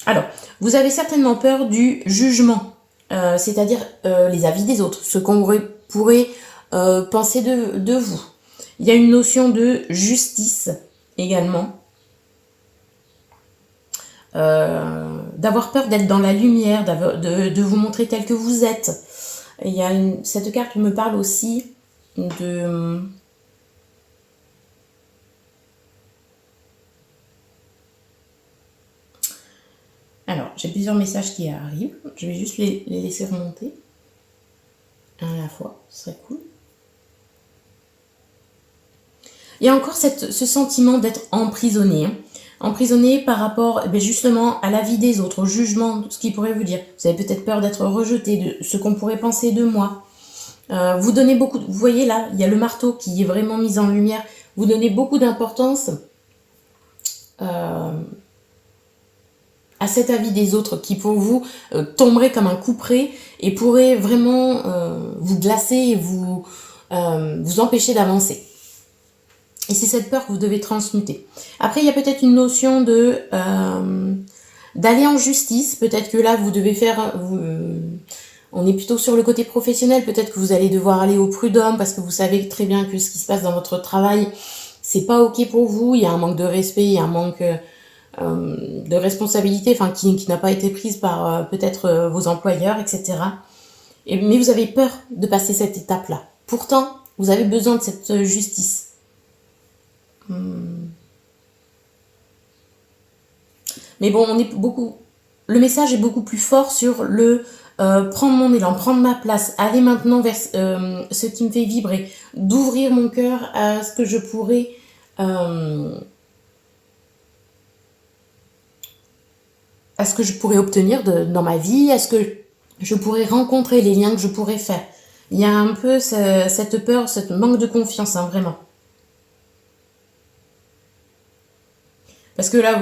Alors, vous avez certainement peur du jugement, c'est-à-dire les avis des autres, ce qu'on pourrait penser de vous. Il y a une notion de justice également, d'avoir peur d'être dans la lumière, de vous montrer tel que vous êtes. Il y a cette carte me parle aussi de... Alors, j'ai plusieurs messages qui arrivent. Je vais juste les laisser remonter. Un à la fois, ce serait cool. Il y a encore ce sentiment d'être emprisonné. Hein. Emprisonné par rapport justement à la vie des autres, au jugement, ce qu'ils pourraient vous dire. Vous avez peut-être peur d'être rejeté, de ce qu'on pourrait penser de moi. Vous donnez beaucoup... Vous voyez là, il y a le marteau qui est vraiment mis en lumière. Vous donnez beaucoup d'importance... à cet avis des autres qui pour vous tomberait comme un couperet et pourrait vraiment vous glacer et vous empêcher d'avancer. Et c'est cette peur que vous devez transmuter. Après, il y a peut-être une notion de d'aller en justice. Peut-être que là, vous devez faire... on est plutôt sur le côté professionnel. Peut-être que vous allez devoir aller au prud'homme parce que vous savez très bien que ce qui se passe dans votre travail, c'est pas OK pour vous. Il y a un manque de respect, il y a un manque de responsabilité, enfin qui n'a pas été prise par peut-être vos employeurs, etc. Mais vous avez peur de passer cette étape-là. Pourtant, vous avez besoin de cette justice. Mais bon, le message est beaucoup plus fort sur le prendre mon élan, prendre ma place, aller maintenant vers ce qui me fait vibrer, d'ouvrir mon cœur à ce que je pourrais obtenir dans ma vie, à ce que je pourrais rencontrer, les liens que je pourrais faire. Il y a un peu cette peur, ce manque de confiance, hein, vraiment. Parce que là,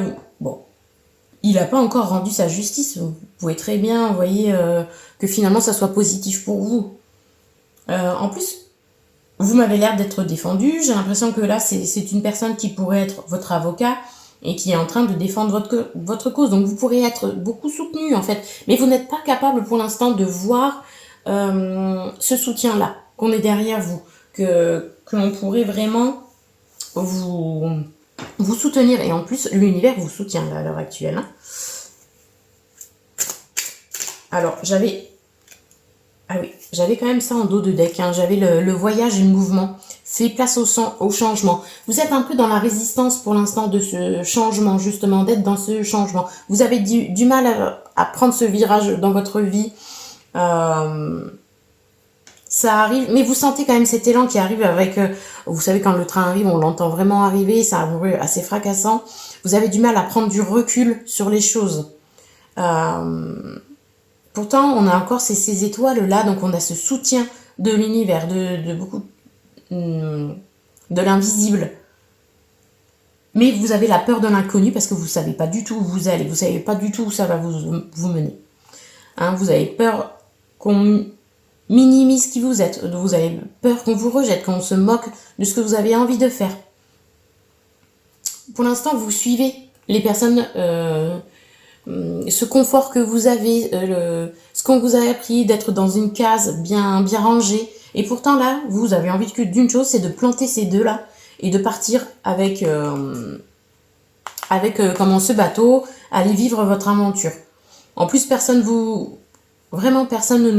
il n'a pas encore rendu sa justice. Vous pouvez très bien, voyez, que finalement, ça soit positif pour vous. En plus, vous m'avez l'air d'être défendu. J'ai l'impression que là, c'est une personne qui pourrait être votre avocat et qui est en train de défendre votre cause. Donc, vous pourrez être beaucoup soutenu, en fait. Mais vous n'êtes pas capable, pour l'instant, de voir ce soutien-là, qu'on est derrière vous, que l'on pourrait vraiment vous soutenir. Et en plus, l'univers vous soutient là, à l'heure actuelle. Hein. Alors, j'avais quand même ça en dos de deck. Hein. J'avais le voyage et le mouvement. Fait place au changement. Vous êtes un peu dans la résistance pour l'instant de ce changement, justement, d'être dans ce changement. Vous avez du mal à prendre ce virage dans votre vie. Ça arrive, mais vous sentez quand même cet élan qui arrive avec... vous savez, quand le train arrive, on l'entend vraiment arriver. C'est un bruit assez fracassant. Vous avez du mal à prendre du recul sur les choses. Pourtant, on a encore ces étoiles-là, donc on a ce soutien de l'univers, de beaucoup... de l'invisible. Mais vous avez la peur de l'inconnu parce que vous ne savez pas du tout où vous allez. Vous ne savez pas du tout où ça va vous mener. Hein, vous avez peur qu'on minimise qui vous êtes. Vous avez peur qu'on vous rejette, qu'on se moque de ce que vous avez envie de faire. Pour l'instant, vous suivez les personnes, ce confort que vous avez, ce qu'on vous a appris d'être dans une case bien rangée. Et pourtant là, vous avez envie d'une chose, c'est de planter ces deux-là et de partir avec comment ce bateau, aller vivre votre aventure. En plus, personne ne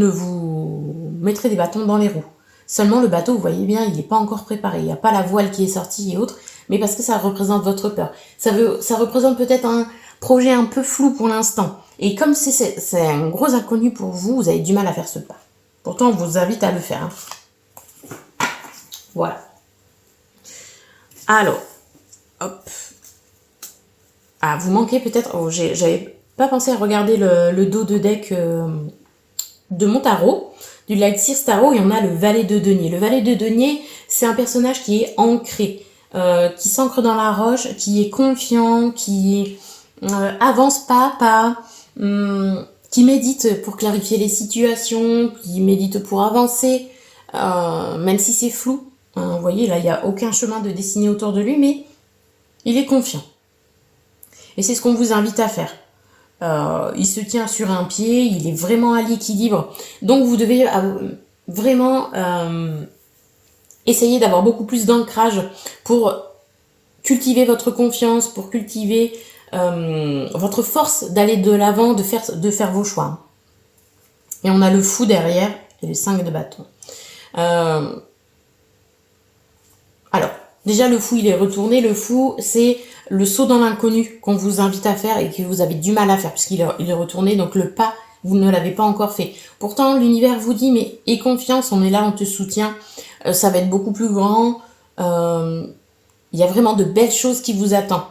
vous mettrait des bâtons dans les roues. Seulement le bateau, vous voyez bien, il n'est pas encore préparé. Il n'y a pas la voile qui est sortie et autres, mais parce que ça représente votre peur. Ça représente peut-être un projet un peu flou pour l'instant. Et comme c'est un gros inconnu pour vous, vous avez du mal à faire ce pas. Pourtant, on vous invite à le faire. Hein. Voilà. Alors, hop. Ah, vous manquez peut-être... Oh, j'avais pas pensé à regarder le dos de deck de mon tarot. Du Light Seers Tarot, il y en a le Valet de Denier. Le Valet de Denier, c'est un personnage qui est ancré, qui s'ancre dans la roche, qui est confiant, qui avance pas à pas, qui médite pour clarifier les situations, qui médite pour avancer, même si c'est flou. Vous voyez, là, il n'y a aucun chemin de dessiné autour de lui, mais il est confiant. Et c'est ce qu'on vous invite à faire. Il se tient sur un pied, il est vraiment à l'équilibre. Donc vous devez vraiment essayer d'avoir beaucoup plus d'ancrage pour cultiver votre confiance, pour cultiver votre force d'aller de l'avant, de faire vos choix. Et on a le fou derrière et le 5 de bâton. Alors, déjà le fou il est retourné. Le fou c'est le saut dans l'inconnu qu'on vous invite à faire et que vous avez du mal à faire puisqu'il est retourné. Donc le pas, vous ne l'avez pas encore fait. Pourtant l'univers vous dit mais aie confiance, on est là, on te soutient. Ça va être beaucoup plus grand. Il y a vraiment de belles choses qui vous attendent.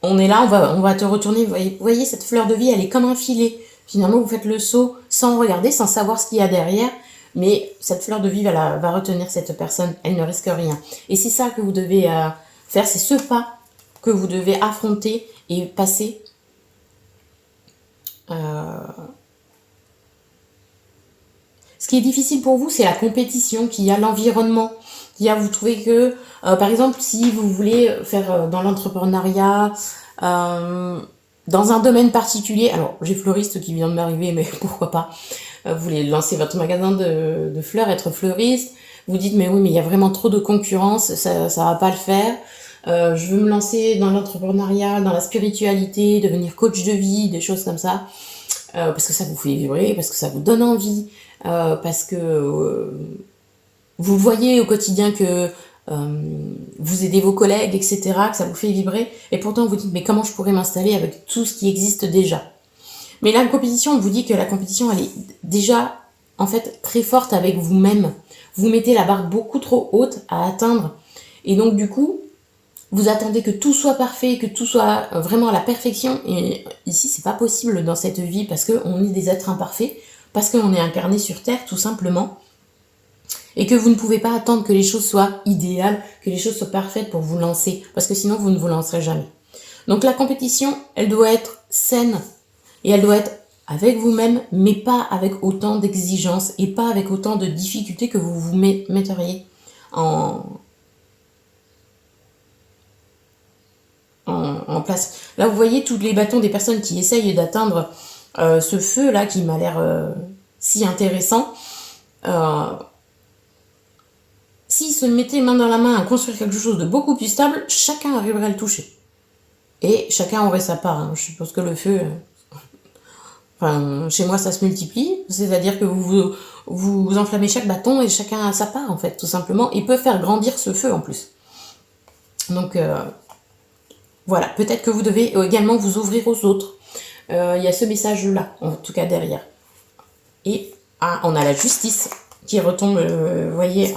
On est là, on va te retourner. Vous voyez, cette fleur de vie, elle est comme un filet. Finalement, vous faites le saut sans regarder, sans savoir ce qu'il y a derrière. Mais cette fleur de vie va retenir cette personne. Elle ne risque rien. Et c'est ça que vous devez faire, c'est ce pas que vous devez affronter et passer. Ce qui est difficile pour vous, c'est la compétition qu'il y a, l'environnement qu'il y a. Vous trouvez que, par exemple, si vous voulez faire dans l'entrepreneuriat, dans un domaine particulier, alors j'ai fleuriste qui vient de m'arriver, mais pourquoi pas, vous voulez lancer votre magasin de fleurs, être fleuriste, vous dites mais oui mais il y a vraiment trop de concurrence, ça va pas le faire. Je veux me lancer dans l'entrepreneuriat, dans la spiritualité, devenir coach de vie, des choses comme ça, parce que ça vous fait vibrer, parce que ça vous donne envie, parce que vous voyez au quotidien que vous aidez vos collègues, etc., que ça vous fait vibrer, et pourtant vous dites mais comment je pourrais m'installer avec tout ce qui existe déjà. Mais la compétition, on vous dit que la compétition, elle est déjà en fait très forte avec vous-même. Vous mettez la barre beaucoup trop haute à atteindre, et donc du coup, vous attendez que tout soit parfait, que tout soit vraiment à la perfection, et ici c'est pas possible dans cette vie parce qu'on est des êtres imparfaits, parce qu'on est incarné sur Terre tout simplement, et que vous ne pouvez pas attendre que les choses soient idéales, que les choses soient parfaites pour vous lancer, parce que sinon vous ne vous lancerez jamais. Donc la compétition, elle doit être saine, et elle doit être avec vous-même, mais pas avec autant d'exigences, et pas avec autant de difficultés que vous vous metteriez en place. Là, vous voyez tous les bâtons des personnes qui essayent d'atteindre ce feu-là qui m'a l'air si intéressant. S'ils se mettaient main dans la main à construire quelque chose de beaucoup plus stable, chacun arriverait à le toucher. Et chacun aurait sa part. Hein. Je suppose que le feu... Enfin, chez moi, ça se multiplie. C'est-à-dire que vous enflammez chaque bâton et chacun a sa part, en fait, tout simplement. Et peut faire grandir ce feu, en plus. Donc... voilà, peut-être que vous devez également vous ouvrir aux autres. Il y a ce message-là, en tout cas derrière. Et on a la justice qui retombe, vous voyez,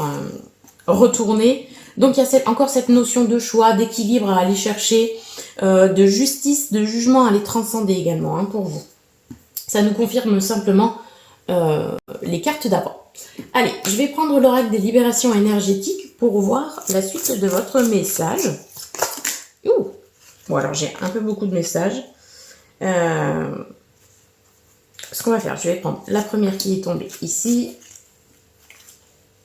retournée. Donc il y a encore cette notion de choix, d'équilibre à aller chercher, de justice, de jugement à aller transcender également, hein, pour vous. Ça nous confirme simplement les cartes d'avant. Allez, je vais prendre l'oracle des libérations énergétiques pour voir la suite de votre message. Ouh. Bon, alors j'ai un peu beaucoup de messages. Ce qu'on va faire, je vais prendre la première qui est tombée ici.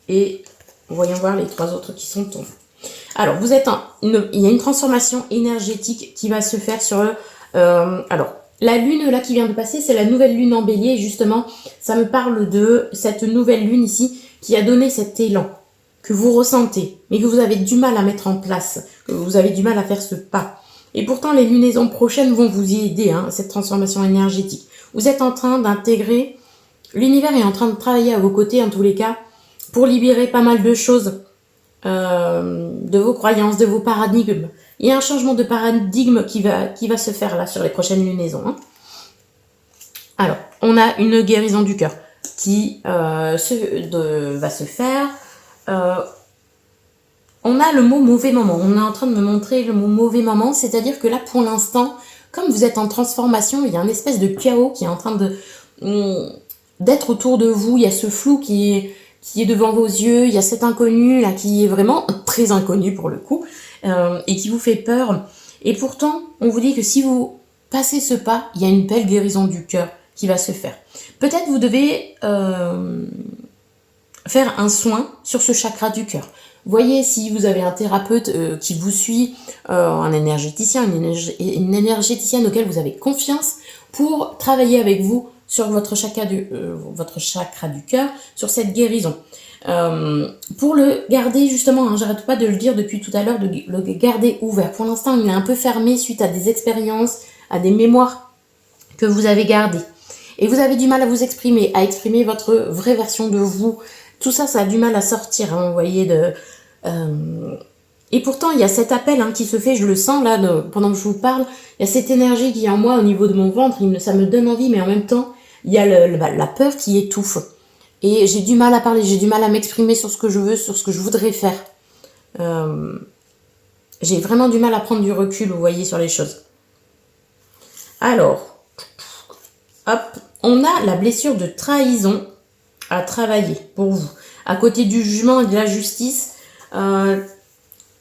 Et voyons voir les 3 autres qui sont tombés. Alors, vous êtes il y a une transformation énergétique qui va se faire sur... alors, la lune là qui vient de passer, c'est la nouvelle lune en bélier. Justement, ça me parle de cette nouvelle lune ici qui a donné cet élan que vous ressentez, mais que vous avez du mal à mettre en place, que vous avez du mal à faire ce pas. Et pourtant, les lunaisons prochaines vont vous y aider, hein, cette transformation énergétique. Vous êtes en train d'intégrer, l'univers est en train de travailler à vos côtés, en tous les cas, pour libérer pas mal de choses, de vos croyances, de vos paradigmes. Il y a un changement de paradigme qui va se faire là sur les prochaines lunaisons. Hein. Alors, on a une guérison du cœur qui va se faire. On a le mot mauvais moment. On est en train de me montrer le mot mauvais moment, c'est-à-dire que là, pour l'instant, comme vous êtes en transformation, il y a une espèce de chaos qui est en train d'être autour de vous. Il y a ce flou qui est devant vos yeux. Il y a cet inconnu là qui est vraiment très inconnu pour le coup et qui vous fait peur. Et pourtant, on vous dit que si vous passez ce pas, il y a une belle guérison du cœur qui va se faire. Peut-être vous devez faire un soin sur ce chakra du cœur. Voyez si vous avez un thérapeute qui vous suit, un énergéticien, une énergéticienne auquel vous avez confiance pour travailler avec vous sur votre chakra du cœur, sur cette guérison. Pour le garder justement, hein, j'arrête pas de le dire depuis tout à l'heure, de le garder ouvert. Pour l'instant, il est un peu fermé suite à des expériences, à des mémoires que vous avez gardées. Et vous avez du mal à vous exprimer, à exprimer votre vraie version de vous. Tout ça, ça a du mal à sortir, hein, vous voyez. Et pourtant, il y a cet appel qui se fait, je le sens là, pendant que je vous parle. Il y a cette énergie qui est en moi au niveau de mon ventre, ça me donne envie, mais en même temps, il y a la peur qui étouffe. Et j'ai du mal à parler, j'ai du mal à m'exprimer sur ce que je veux, sur ce que je voudrais faire. J'ai vraiment du mal à prendre du recul, vous voyez, sur les choses. Alors, hop, on a la blessure de trahison à travailler pour vous. À côté du jugement et de la justice,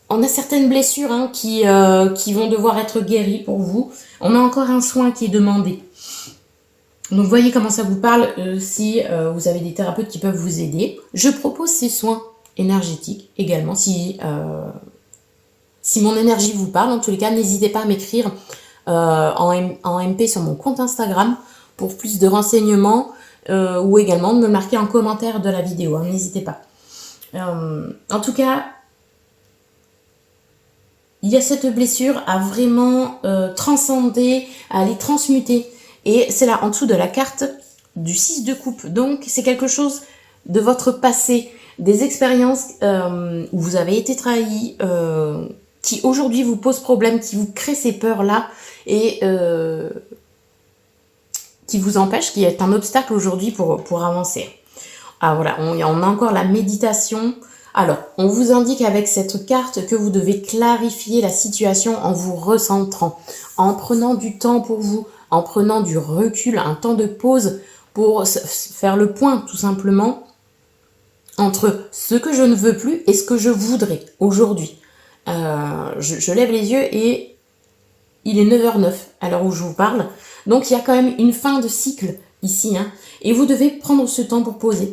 On a certaines blessures hein, qui vont devoir être guéries pour vous. On a encore un soin qui est demandé. Donc voyez comment ça vous parle si vous avez des thérapeutes qui peuvent vous aider. Je propose ces soins énergétiques également. Si mon énergie vous parle, en tous les cas, n'hésitez pas à m'écrire en MP sur mon compte Instagram pour plus de renseignements ou également de me marquer en commentaire de la vidéo. Hein, n'hésitez pas. En tout cas, il y a cette blessure à vraiment transcender, à aller transmuter. Et c'est là en dessous de la carte du 6 de coupe. Donc c'est quelque chose de votre passé, des expériences où vous avez été trahi, qui aujourd'hui vous posent problème, qui vous créent ces peurs-là et qui vous empêchent, qui est un obstacle aujourd'hui pour avancer. Ah voilà, on a encore la méditation. Alors, on vous indique avec cette carte que vous devez clarifier la situation en vous recentrant, en prenant du temps pour vous, en prenant du recul, un temps de pause pour faire le point tout simplement entre ce que je ne veux plus et ce que je voudrais aujourd'hui. Je lève les yeux et il est 9h09 à l'heure où je vous parle. Donc il y a quand même une fin de cycle ici. Hein, et vous devez prendre ce temps pour poser.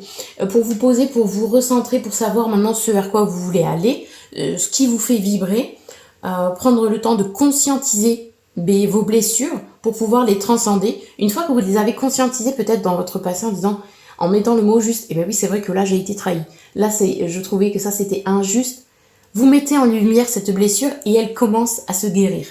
Pour vous poser, pour vous recentrer, pour savoir maintenant ce vers quoi vous voulez aller, ce qui vous fait vibrer. Prendre le temps de conscientiser vos blessures pour pouvoir les transcender. Une fois que vous les avez conscientisées peut-être dans votre passé en disant, en mettant le mot juste, et bien oui c'est vrai que là j'ai été trahi. Là je trouvais que ça c'était injuste. Vous mettez en lumière cette blessure et elle commence à se guérir.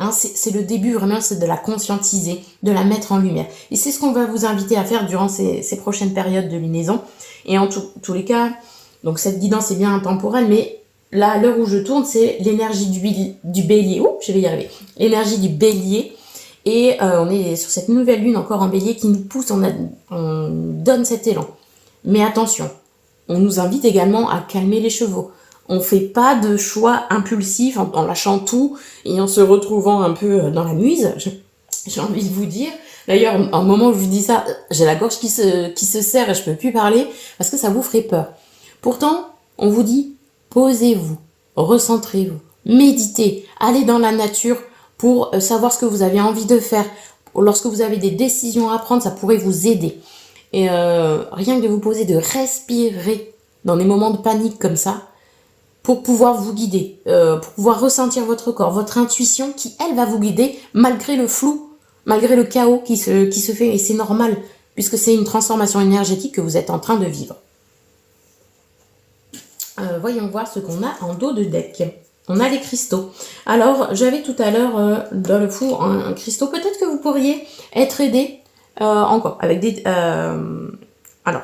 Hein, c'est le début vraiment, c'est de la conscientiser, de la mettre en lumière. Et c'est ce qu'on va vous inviter à faire durant ces prochaines périodes de lunaison. Et en tous les cas, donc cette guidance est bien intemporelle, mais là, à l'heure où je tourne, c'est l'énergie du bélier. Ouh, je vais y arriver. L'énergie du bélier. Et on est sur cette nouvelle lune encore en bélier qui nous pousse, on donne cet élan. Mais attention, on nous invite également à calmer les chevaux. On ne fait pas de choix impulsifs en lâchant tout et en se retrouvant un peu dans la muse, j'ai envie de vous dire. D'ailleurs, au moment où je vous dis ça, j'ai la gorge qui se serre et je ne peux plus parler parce que ça vous ferait peur. Pourtant, on vous dit, posez-vous, recentrez-vous, méditez, allez dans la nature pour savoir ce que vous avez envie de faire. Lorsque vous avez des décisions à prendre, ça pourrait vous aider. Et rien que de vous poser, de respirer dans des moments de panique comme ça, pour pouvoir vous guider, pour pouvoir ressentir votre corps, votre intuition qui, elle, va vous guider malgré le flou, malgré le chaos qui se fait. Et c'est normal, puisque c'est une transformation énergétique que vous êtes en train de vivre. Voyons voir ce qu'on a en dos de deck. On a les cristaux. Alors, j'avais tout à l'heure dans le fou un cristaux. Peut-être que vous pourriez être aidé encore avec des... alors,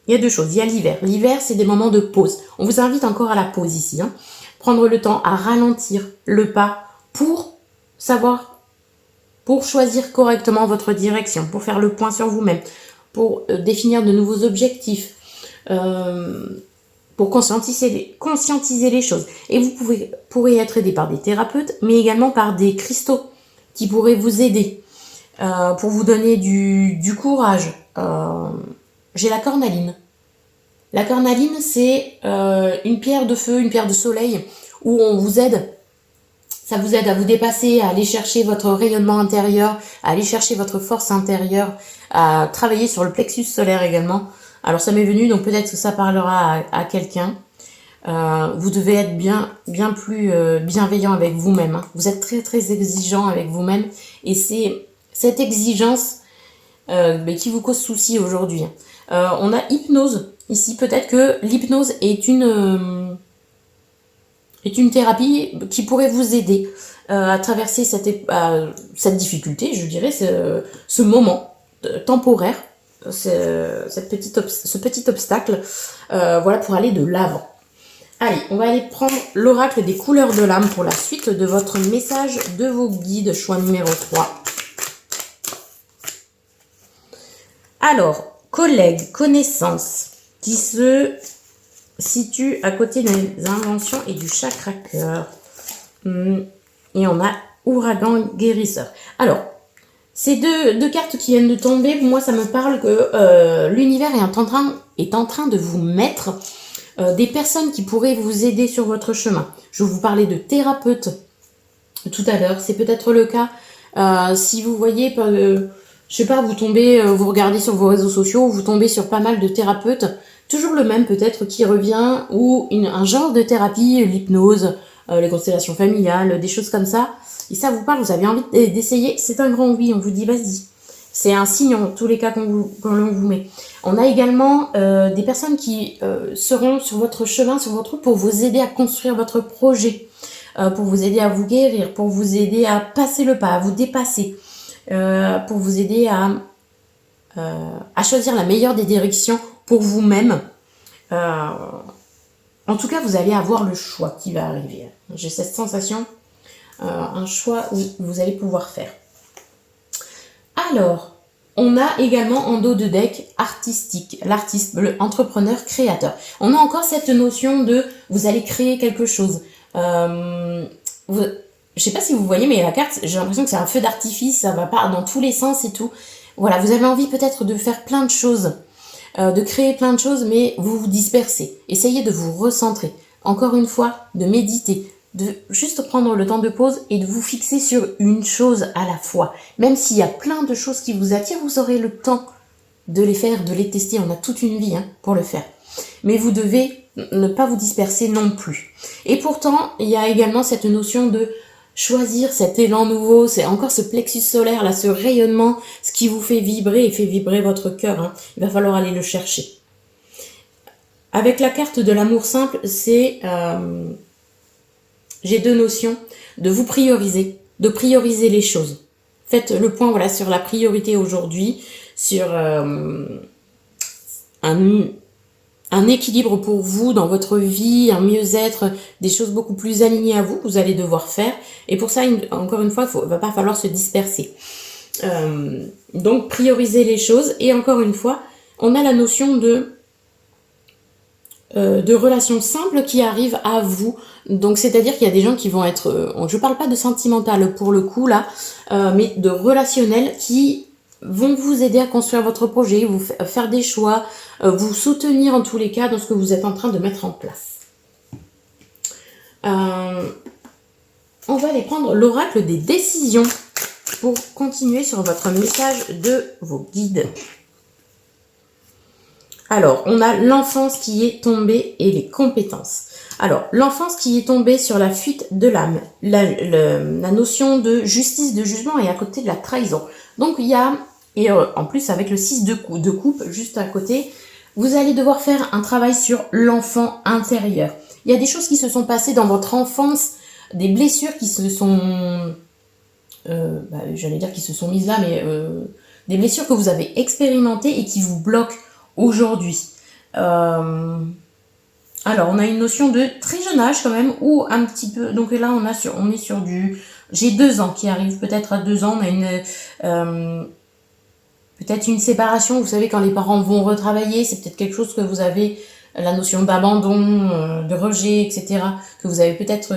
il y a deux choses. Il y a l'hiver. L'hiver, c'est des moments de pause. On vous invite encore à la pause ici. Hein. Prendre le temps à ralentir le pas pour savoir, pour choisir correctement votre direction, pour faire le point sur vous-même, pour définir de nouveaux objectifs, pour conscientiser les choses. Et vous pourrez être aidé par des thérapeutes, mais également par des cristaux qui pourraient vous aider, pour vous donner du courage. J'ai la cornaline. La cornaline, c'est une pierre de feu, une pierre de soleil, où on vous aide. Ça vous aide à vous dépasser, à aller chercher votre rayonnement intérieur, à aller chercher votre force intérieure, à travailler sur le plexus solaire également. Alors ça m'est venu, donc peut-être que ça parlera à quelqu'un. Vous devez être bien plus bienveillant avec vous-même. Hein. Vous êtes très très exigeant avec vous-même. Et c'est cette exigence qui vous cause souci aujourd'hui. On a hypnose ici. Peut-être que l'hypnose est une thérapie qui pourrait vous aider à traverser cette difficulté, je dirais, ce moment temporaire, ce petit obstacle, voilà, pour aller de l'avant. Allez, on va aller prendre l'oracle des couleurs de l'âme pour la suite de votre message de vos guides, choix numéro 3. Alors, collègues, connaissances qui se situent à côté des inventions et du chakra cœur. Et on a ouragan guérisseur. Alors, ces deux cartes qui viennent de tomber, moi ça me parle que l'univers est en train de vous mettre des personnes qui pourraient vous aider sur votre chemin. Je vous parlais de thérapeutes tout à l'heure, c'est peut-être le cas. Si vous voyez, je sais pas, vous tombez, vous regardez sur vos réseaux sociaux, vous tombez sur pas mal de thérapeutes, toujours le même peut-être qui revient, ou un genre de thérapie, l'hypnose, les constellations familiales, des choses comme ça, et ça vous parle, vous avez envie d'essayer, c'est un grand oui, on vous dit vas-y. C'est un signe en tous les cas qu'on vous met. On a également des personnes qui seront sur votre chemin, sur votre route, pour vous aider à construire votre projet, pour vous aider à vous guérir, pour vous aider à passer le pas, à vous dépasser, pour vous aider à choisir la meilleure des directions pour vous-même. En tout cas, vous allez avoir le choix qui va arriver. J'ai cette sensation, un choix où vous allez pouvoir faire. Alors, on a également en dos de deck artistique, l'artiste, l'entrepreneur créateur. On a encore cette notion de vous allez créer quelque chose. Je sais pas si vous voyez, mais la carte, j'ai l'impression que c'est un feu d'artifice, ça va pas dans tous les sens et tout. Voilà, vous avez envie peut-être de faire plein de choses, de créer plein de choses, mais vous vous dispersez. Essayez de vous recentrer. Encore une fois, de méditer, de juste prendre le temps de pause et de vous fixer sur une chose à la fois. Même s'il y a plein de choses qui vous attirent, vous aurez le temps de les faire, de les tester. On a toute une vie pour le faire. Mais vous devez ne pas vous disperser non plus. Et pourtant, il y a également cette notion de choisir cet élan nouveau. C'est encore ce plexus solaire, là, ce rayonnement, ce qui vous fait vibrer et fait vibrer votre cœur. Il va falloir aller le chercher. Avec la carte de l'amour simple, c'est... j'ai deux notions de vous prioriser, de prioriser les choses. Faites le point voilà, sur la priorité aujourd'hui, sur un équilibre pour vous dans votre vie, un mieux-être, des choses beaucoup plus alignées à vous que vous allez devoir faire. Et pour ça, encore une fois, il va pas falloir se disperser. Donc, prioriser les choses. Et encore une fois, on a la notion de relations simples qui arrivent à vous. Donc, c'est-à-dire qu'il y a des gens qui vont être... je parle pas de sentimental pour le coup, là, mais de relationnel qui vont vous aider à construire votre projet, vous faire des choix, vous soutenir en tous les cas dans ce que vous êtes en train de mettre en place. On va aller prendre l'oracle des décisions pour continuer sur votre message de vos guides. Alors, on a l'enfance qui est tombée et les compétences. Alors, l'enfance qui est tombée sur la fuite de l'âme, la notion de justice, de jugement et à côté de la trahison. Donc, il y a, et en plus avec le 6 de coupe juste à côté, vous allez devoir faire un travail sur l'enfant intérieur. Il y a des choses qui se sont passées dans votre enfance, des blessures qui se sont... j'allais dire qui se sont mises là, mais des blessures que vous avez expérimentées et qui vous bloquent aujourd'hui. Alors, on a une notion de très jeune âge quand même, ou un petit peu... Donc là, on est sur du... J'ai 2 ans qui arrive, peut-être à 2 ans, on a une... peut-être une séparation, vous savez, quand les parents vont retravailler, c'est peut-être quelque chose que vous avez, la notion d'abandon, de rejet, etc., que vous avez peut-être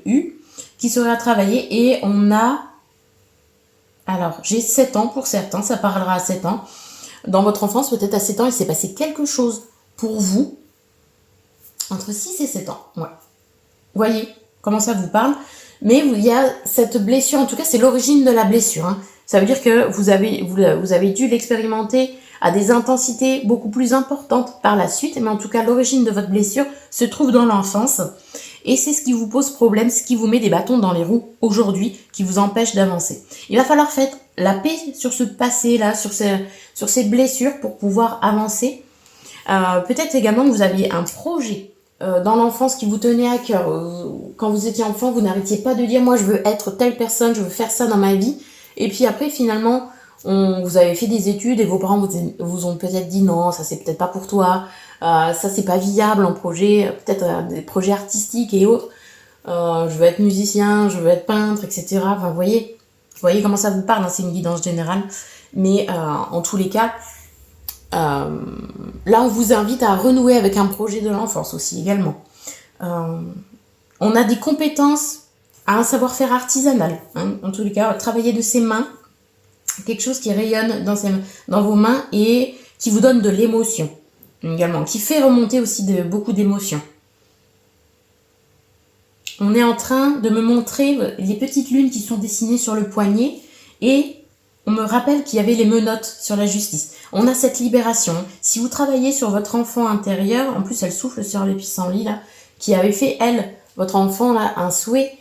eu, qui serait à travailler. Et on a... Alors, j'ai 7 ans pour certains, ça parlera à 7 ans. Dans votre enfance, peut-être à 7 ans, il s'est passé quelque chose pour vous entre 6 et 7 ans. Ouais. Voyez comment ça vous parle. Mais il y a cette blessure, en tout cas, c'est l'origine de la blessure. Ça veut dire que vous avez dû l'expérimenter à des intensités beaucoup plus importantes par la suite. Mais en tout cas, l'origine de votre blessure se trouve dans l'enfance. Et c'est ce qui vous pose problème, ce qui vous met des bâtons dans les roues aujourd'hui, qui vous empêche d'avancer. Il va falloir faire la paix sur ce passé-là, sur ces blessures pour pouvoir avancer. Peut-être également que vous aviez un projet dans l'enfance qui vous tenait à cœur. Quand vous étiez enfant, vous n'arrêtiez pas de dire « moi je veux être telle personne, je veux faire ça dans ma vie ». Et puis après, finalement, vous avez fait des études et vos parents vous ont peut-être dit « non, ça c'est peut-être pas pour toi ». Ça c'est pas viable en projet, peut-être des projets artistiques et autres. Je veux être musicien, je veux être peintre, etc. Enfin, vous voyez comment ça vous parle, c'est une guidance générale. Mais en tous les cas, là on vous invite à renouer avec un projet de l'enfance aussi également. On a des compétences à un savoir-faire artisanal. En tous les cas, travailler de ses mains, quelque chose qui rayonne dans vos mains et qui vous donne de l'émotion. également, qui fait remonter aussi beaucoup d'émotions. On est en train de me montrer les petites lunes qui sont dessinées sur le poignet et on me rappelle qu'il y avait les menottes sur la justice. On a cette libération. Si vous travaillez sur votre enfant intérieur, en plus elle souffle sur les pissenlits là, qui avait fait, elle, votre enfant là, un souhait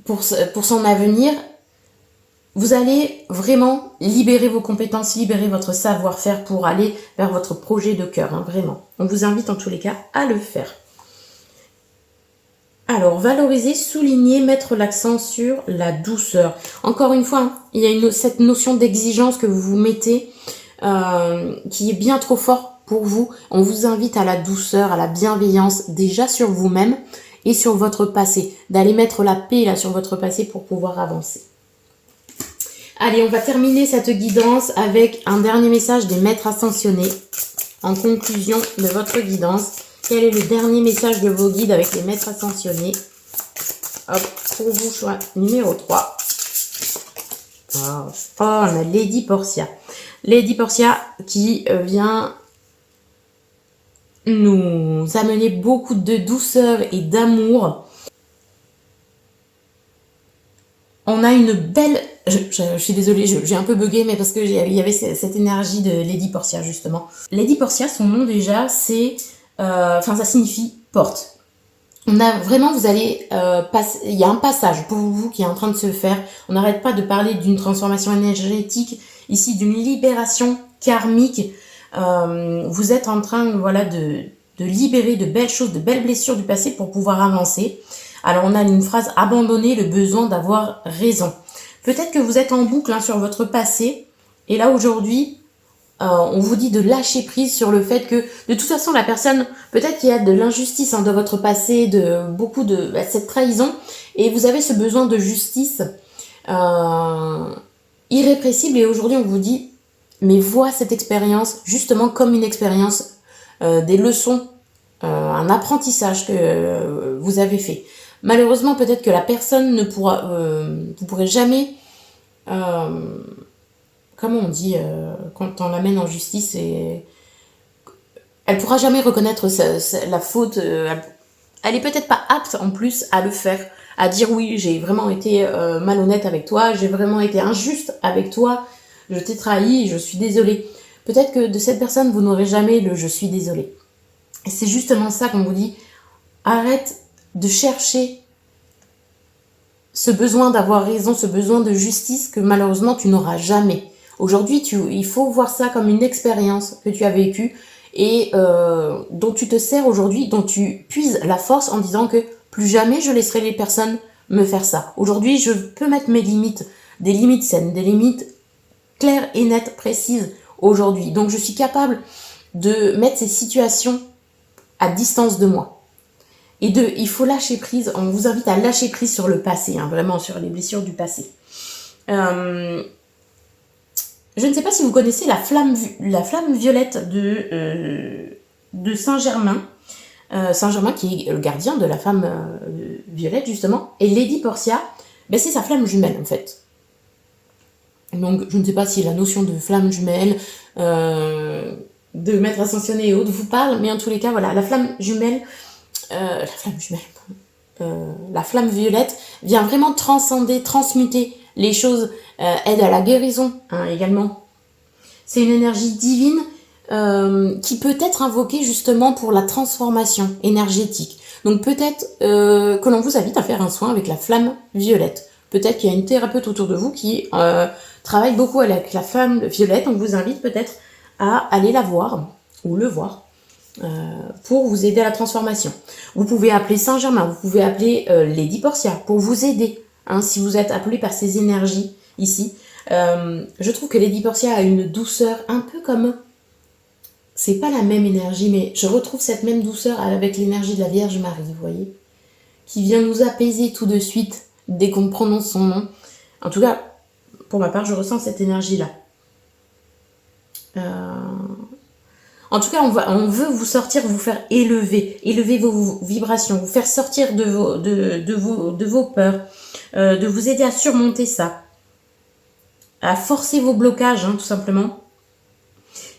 pour son avenir, vous allez vraiment libérer vos compétences, libérer votre savoir-faire pour aller vers votre projet de cœur, hein, vraiment. On vous invite en tous les cas à le faire. Alors, valoriser, souligner, mettre l'accent sur la douceur. Encore une fois, hein, il y a cette notion d'exigence que vous vous mettez qui est bien trop fort pour vous. On vous invite à la douceur, à la bienveillance, déjà sur vous-même et sur votre passé. D'aller mettre la paix là sur votre passé pour pouvoir avancer. Allez, on va terminer cette guidance avec un dernier message des maîtres ascensionnés. En conclusion de votre guidance, quel est le dernier message de vos guides avec les maîtres ascensionnés? Hop, pour vous, choix numéro 3. Oh, on a Lady Portia. Lady Portia qui vient nous amener beaucoup de douceur et d'amour. On a une belle... Je suis désolée, j'ai un peu bugué, mais parce que il y avait cette énergie de Lady Portia, justement. Lady Portia, son nom déjà, c'est... ça signifie porte. On a vraiment, vous allez il y a un passage pour vous qui est en train de se faire. On n'arrête pas de parler d'une transformation énergétique, ici d'une libération karmique. Vous êtes en train, voilà, de libérer de belles choses, de belles blessures du passé pour pouvoir avancer. Alors on a une phrase: abandonner le besoin d'avoir raison. Peut-être que vous êtes en boucle sur votre passé, et là aujourd'hui, on vous dit de lâcher prise sur le fait que, de toute façon, la personne, peut-être qu'il y a de l'injustice de votre passé, de beaucoup de cette trahison, et vous avez ce besoin de justice irrépressible, et aujourd'hui on vous dit, mais vois cette expérience justement comme une expérience, des leçons, un apprentissage que vous avez fait. Malheureusement, peut-être que la personne ne pourra, vous pourrez jamais, comment on dit, quand on l'amène en justice, elle pourra jamais reconnaître la faute. Elle est peut-être pas apte en plus à le faire, à dire oui, j'ai vraiment été malhonnête avec toi, j'ai vraiment été injuste avec toi, je t'ai trahi, je suis désolée. Peut-être que de cette personne, vous n'aurez jamais le je suis désolée. Et c'est justement ça qu'on vous dit, arrête de chercher ce besoin d'avoir raison, ce besoin de justice que malheureusement tu n'auras jamais. Aujourd'hui, il faut voir ça comme une expérience que tu as vécue et dont tu te sers aujourd'hui, dont tu puises la force en disant que plus jamais je laisserai les personnes me faire ça. Aujourd'hui, je peux mettre mes limites, des limites saines, des limites claires et nettes, précises aujourd'hui. Donc je suis capable de mettre ces situations à distance de moi. Et il faut lâcher prise, on vous invite à lâcher prise sur le passé, vraiment sur les blessures du passé. Je ne sais pas si vous connaissez la flamme violette de Saint-Germain. Saint-Germain qui est le gardien de la flamme violette justement. Et Lady Portia, c'est sa flamme jumelle en fait. Donc je ne sais pas si la notion de flamme jumelle, de maître ascensionné et autres vous parle, mais en tous les cas voilà, la flamme violette vient vraiment transcender, transmuter les choses, aide à la guérison également. C'est une énergie divine qui peut être invoquée justement pour la transformation énergétique. Donc peut-être que l'on vous invite à faire un soin avec la flamme violette. Peut-être qu'il y a une thérapeute autour de vous qui travaille beaucoup avec la flamme violette. On vous invite peut-être à aller la voir ou le voir pour vous aider à la transformation. Vous pouvez appeler Saint-Germain, vous pouvez appeler Lady Portia pour vous aider. Si vous êtes appelé par ces énergies ici. Je trouve que Lady Portia a une douceur un peu comme... C'est pas la même énergie, mais je retrouve cette même douceur avec l'énergie de la Vierge Marie, vous voyez, qui vient nous apaiser tout de suite dès qu'on prononce son nom. En tout cas, pour ma part, je ressens cette énergie-là. En tout cas, on veut vous sortir, vous faire élever vos vibrations, vous faire sortir de vos peurs, de vous aider à surmonter ça, à forcer vos blocages, tout simplement.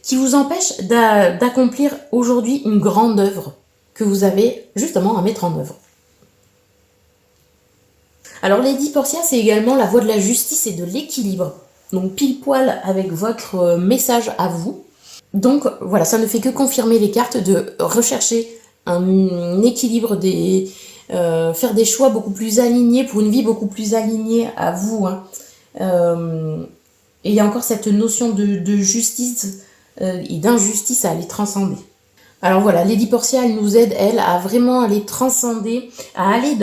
qui vous empêche d'accomplir aujourd'hui une grande œuvre que vous avez justement à mettre en œuvre. Alors Lady Portia, c'est également la voie de la justice et de l'équilibre. Donc pile poil avec votre message à vous. Donc voilà, ça ne fait que confirmer les cartes de rechercher un équilibre, faire des choix beaucoup plus alignés pour une vie beaucoup plus alignée à vous. Hein. Et il y a encore cette notion de justice et d'injustice à aller transcender. Alors voilà, Lady Portia, elle nous aide, elle, à vraiment aller transcender, à aller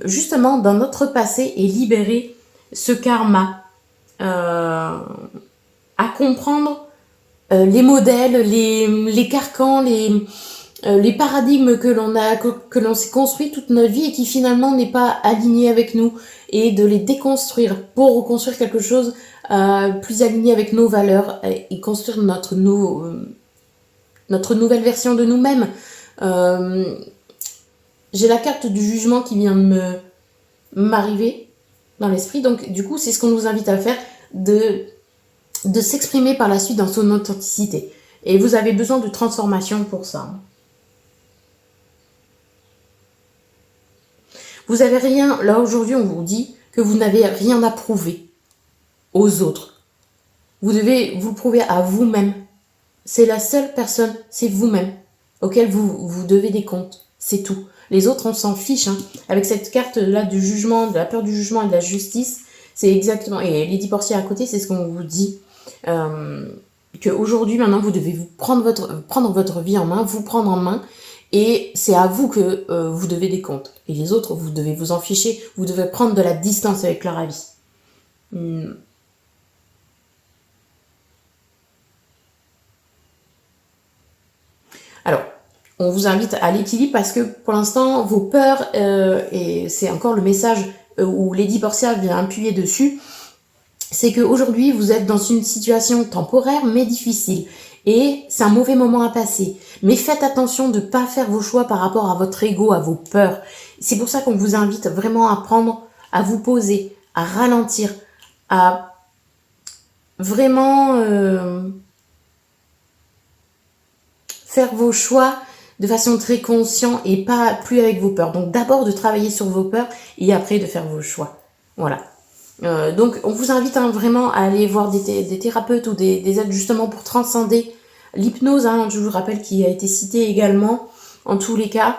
justement dans notre passé et libérer ce karma, à comprendre les modèles, les carcans, les paradigmes que l'on s'est construit toute notre vie et qui finalement n'est pas aligné avec nous, et de les déconstruire pour reconstruire quelque chose plus aligné avec nos valeurs et construire notre nouvelle version de nous-mêmes. J'ai la carte du jugement qui vient de m'arriver dans l'esprit, donc du coup c'est ce qu'on nous invite à faire, de s'exprimer par la suite dans son authenticité. Et vous avez besoin de transformation pour ça. Vous avez rien, là aujourd'hui on vous dit que vous n'avez rien à prouver aux autres. Vous devez vous le prouver à vous-même. C'est la seule personne, c'est vous-même, auquel vous devez des comptes. C'est tout. Les autres, on s'en fiche. Hein. Avec cette carte-là du jugement, de la peur du jugement et de la justice, c'est exactement... Et Lady Portia à côté, c'est ce qu'on vous dit. Qu'aujourd'hui, maintenant, vous devez prendre votre vie en main, vous prendre en main. Et c'est à vous que vous devez des comptes. Et les autres, vous devez vous en ficher. Vous devez prendre de la distance avec leur avis. Alors, on vous invite à l'équilibre parce que pour l'instant, vos peurs, et c'est encore le message où Lady Portia vient appuyer dessus, c'est qu'aujourd'hui, vous êtes dans une situation temporaire mais difficile. Et c'est un mauvais moment à passer. Mais faites attention de ne pas faire vos choix par rapport à votre ego, à vos peurs. C'est pour ça qu'on vous invite vraiment à à vous poser, à ralentir, à vraiment faire vos choix de façon très consciente et pas plus avec vos peurs. Donc d'abord de travailler sur vos peurs et après de faire vos choix. Voilà. Donc on vous invite vraiment à aller voir des thérapeutes ou des aides justement pour transcender l'hypnose, hein, je vous rappelle, qui a été citée également. En tous les cas,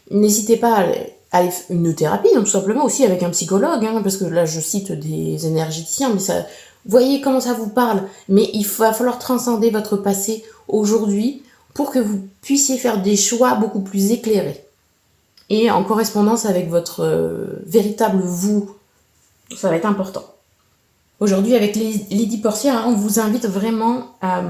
n'hésitez pas à aller une thérapie, donc tout simplement aussi avec un psychologue, hein, parce que là je cite des énergéticiens, mais ça, voyez comment ça vous parle. Mais il va falloir transcender votre passé aujourd'hui pour que vous puissiez faire des choix beaucoup plus éclairés et en correspondance avec votre véritable vous. Ça va être important. Aujourd'hui, avec Lady Portia, on vous invite vraiment à...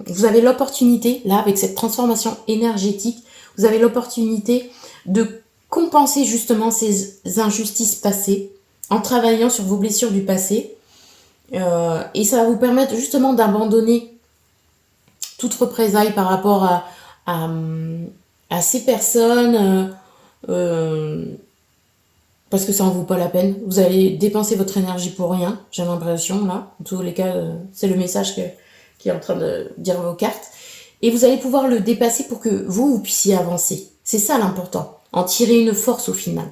Vous avez l'opportunité, là, avec cette transformation énergétique, vous avez l'opportunité de compenser justement ces injustices passées en travaillant sur vos blessures du passé. Et ça va vous permettre justement d'abandonner toute représailles par rapport à ces personnes... parce que ça en vaut pas la peine. Vous allez dépenser votre énergie pour rien, j'ai l'impression, là. En tous les cas, c'est le message qui est en train de dire vos cartes. Et vous allez pouvoir le dépasser pour que vous puissiez avancer. C'est ça l'important. En tirer une force au final.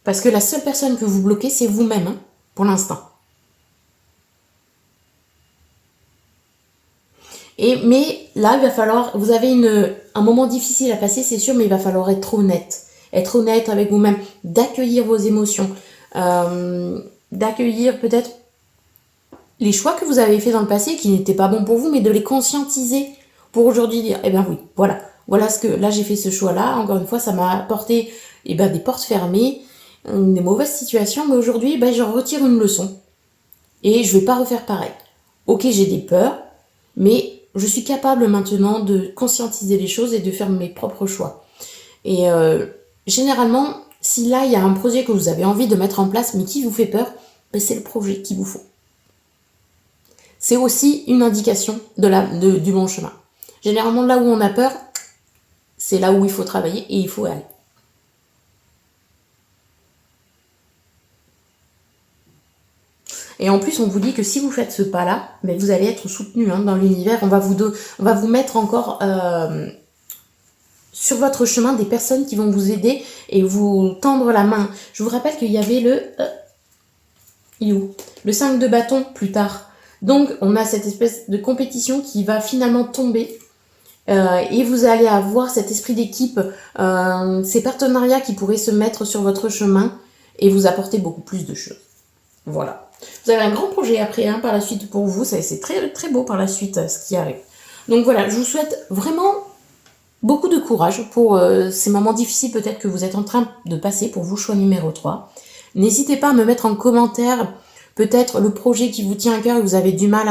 Parce que la seule personne que vous bloquez, c'est vous-même, hein, pour l'instant. Mais là, il va falloir... Vous avez un moment difficile à passer, c'est sûr, mais il va falloir être honnête. Être honnête avec vous-même, d'accueillir vos émotions, d'accueillir peut-être les choix que vous avez faits dans le passé qui n'étaient pas bons pour vous, mais de les conscientiser pour aujourd'hui dire, eh bien oui, voilà ce que, là j'ai fait ce choix-là, encore une fois, ça m'a apporté des portes fermées, des mauvaises situations, mais aujourd'hui, j'en retire une leçon et je vais pas refaire pareil. Ok, j'ai des peurs, mais je suis capable maintenant de conscientiser les choses et de faire mes propres choix. Et généralement, si là, il y a un projet que vous avez envie de mettre en place, mais qui vous fait peur, c'est le projet qu'il vous faut. C'est aussi une indication du bon chemin. Généralement, là où on a peur, c'est là où il faut travailler et il faut aller. Et en plus, on vous dit que si vous faites ce pas-là, ben, vous allez être soutenu dans l'univers. On va vous mettre encore sur votre chemin des personnes qui vont vous aider et vous tendre la main. Je vous rappelle qu'il y avait le 5 de bâton plus tard. Donc, on a cette espèce de compétition qui va finalement tomber. Et vous allez avoir cet esprit d'équipe, ces partenariats qui pourraient se mettre sur votre chemin et vous apporter beaucoup plus de choses. Voilà. Vous avez un grand projet après par la suite pour vous. C'est très, très beau par la suite ce qui arrive. Donc voilà, je vous souhaite vraiment beaucoup de courage pour ces moments difficiles peut-être que vous êtes en train de passer pour vous, choix numéro 3. N'hésitez pas à me mettre en commentaire peut-être le projet qui vous tient à cœur et vous avez du mal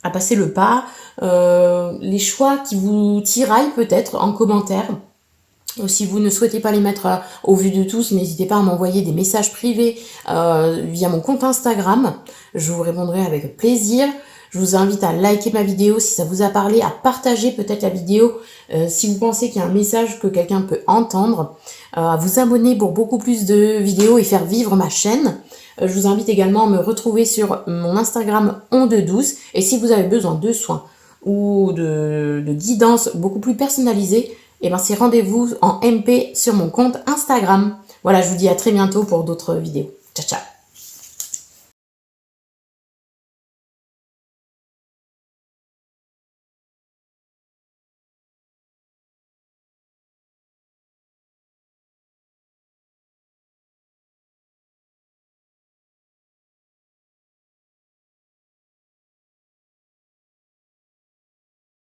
à passer le pas, les choix qui vous tiraillent peut-être en commentaire. Si vous ne souhaitez pas les mettre au vu de tous, n'hésitez pas à m'envoyer des messages privés via mon compte Instagram. Je vous répondrai avec plaisir. Je vous invite à liker ma vidéo si ça vous a parlé, à partager peut-être la vidéo si vous pensez qu'il y a un message que quelqu'un peut entendre, à vous abonner pour beaucoup plus de vidéos et faire vivre ma chaîne. Je vous invite également à me retrouver sur mon Instagram Onde-Douce. Et si vous avez besoin de soins ou de guidance beaucoup plus personnalisée, c'est rendez-vous en MP sur mon compte Instagram. Voilà, je vous dis à très bientôt pour d'autres vidéos. Ciao, ciao!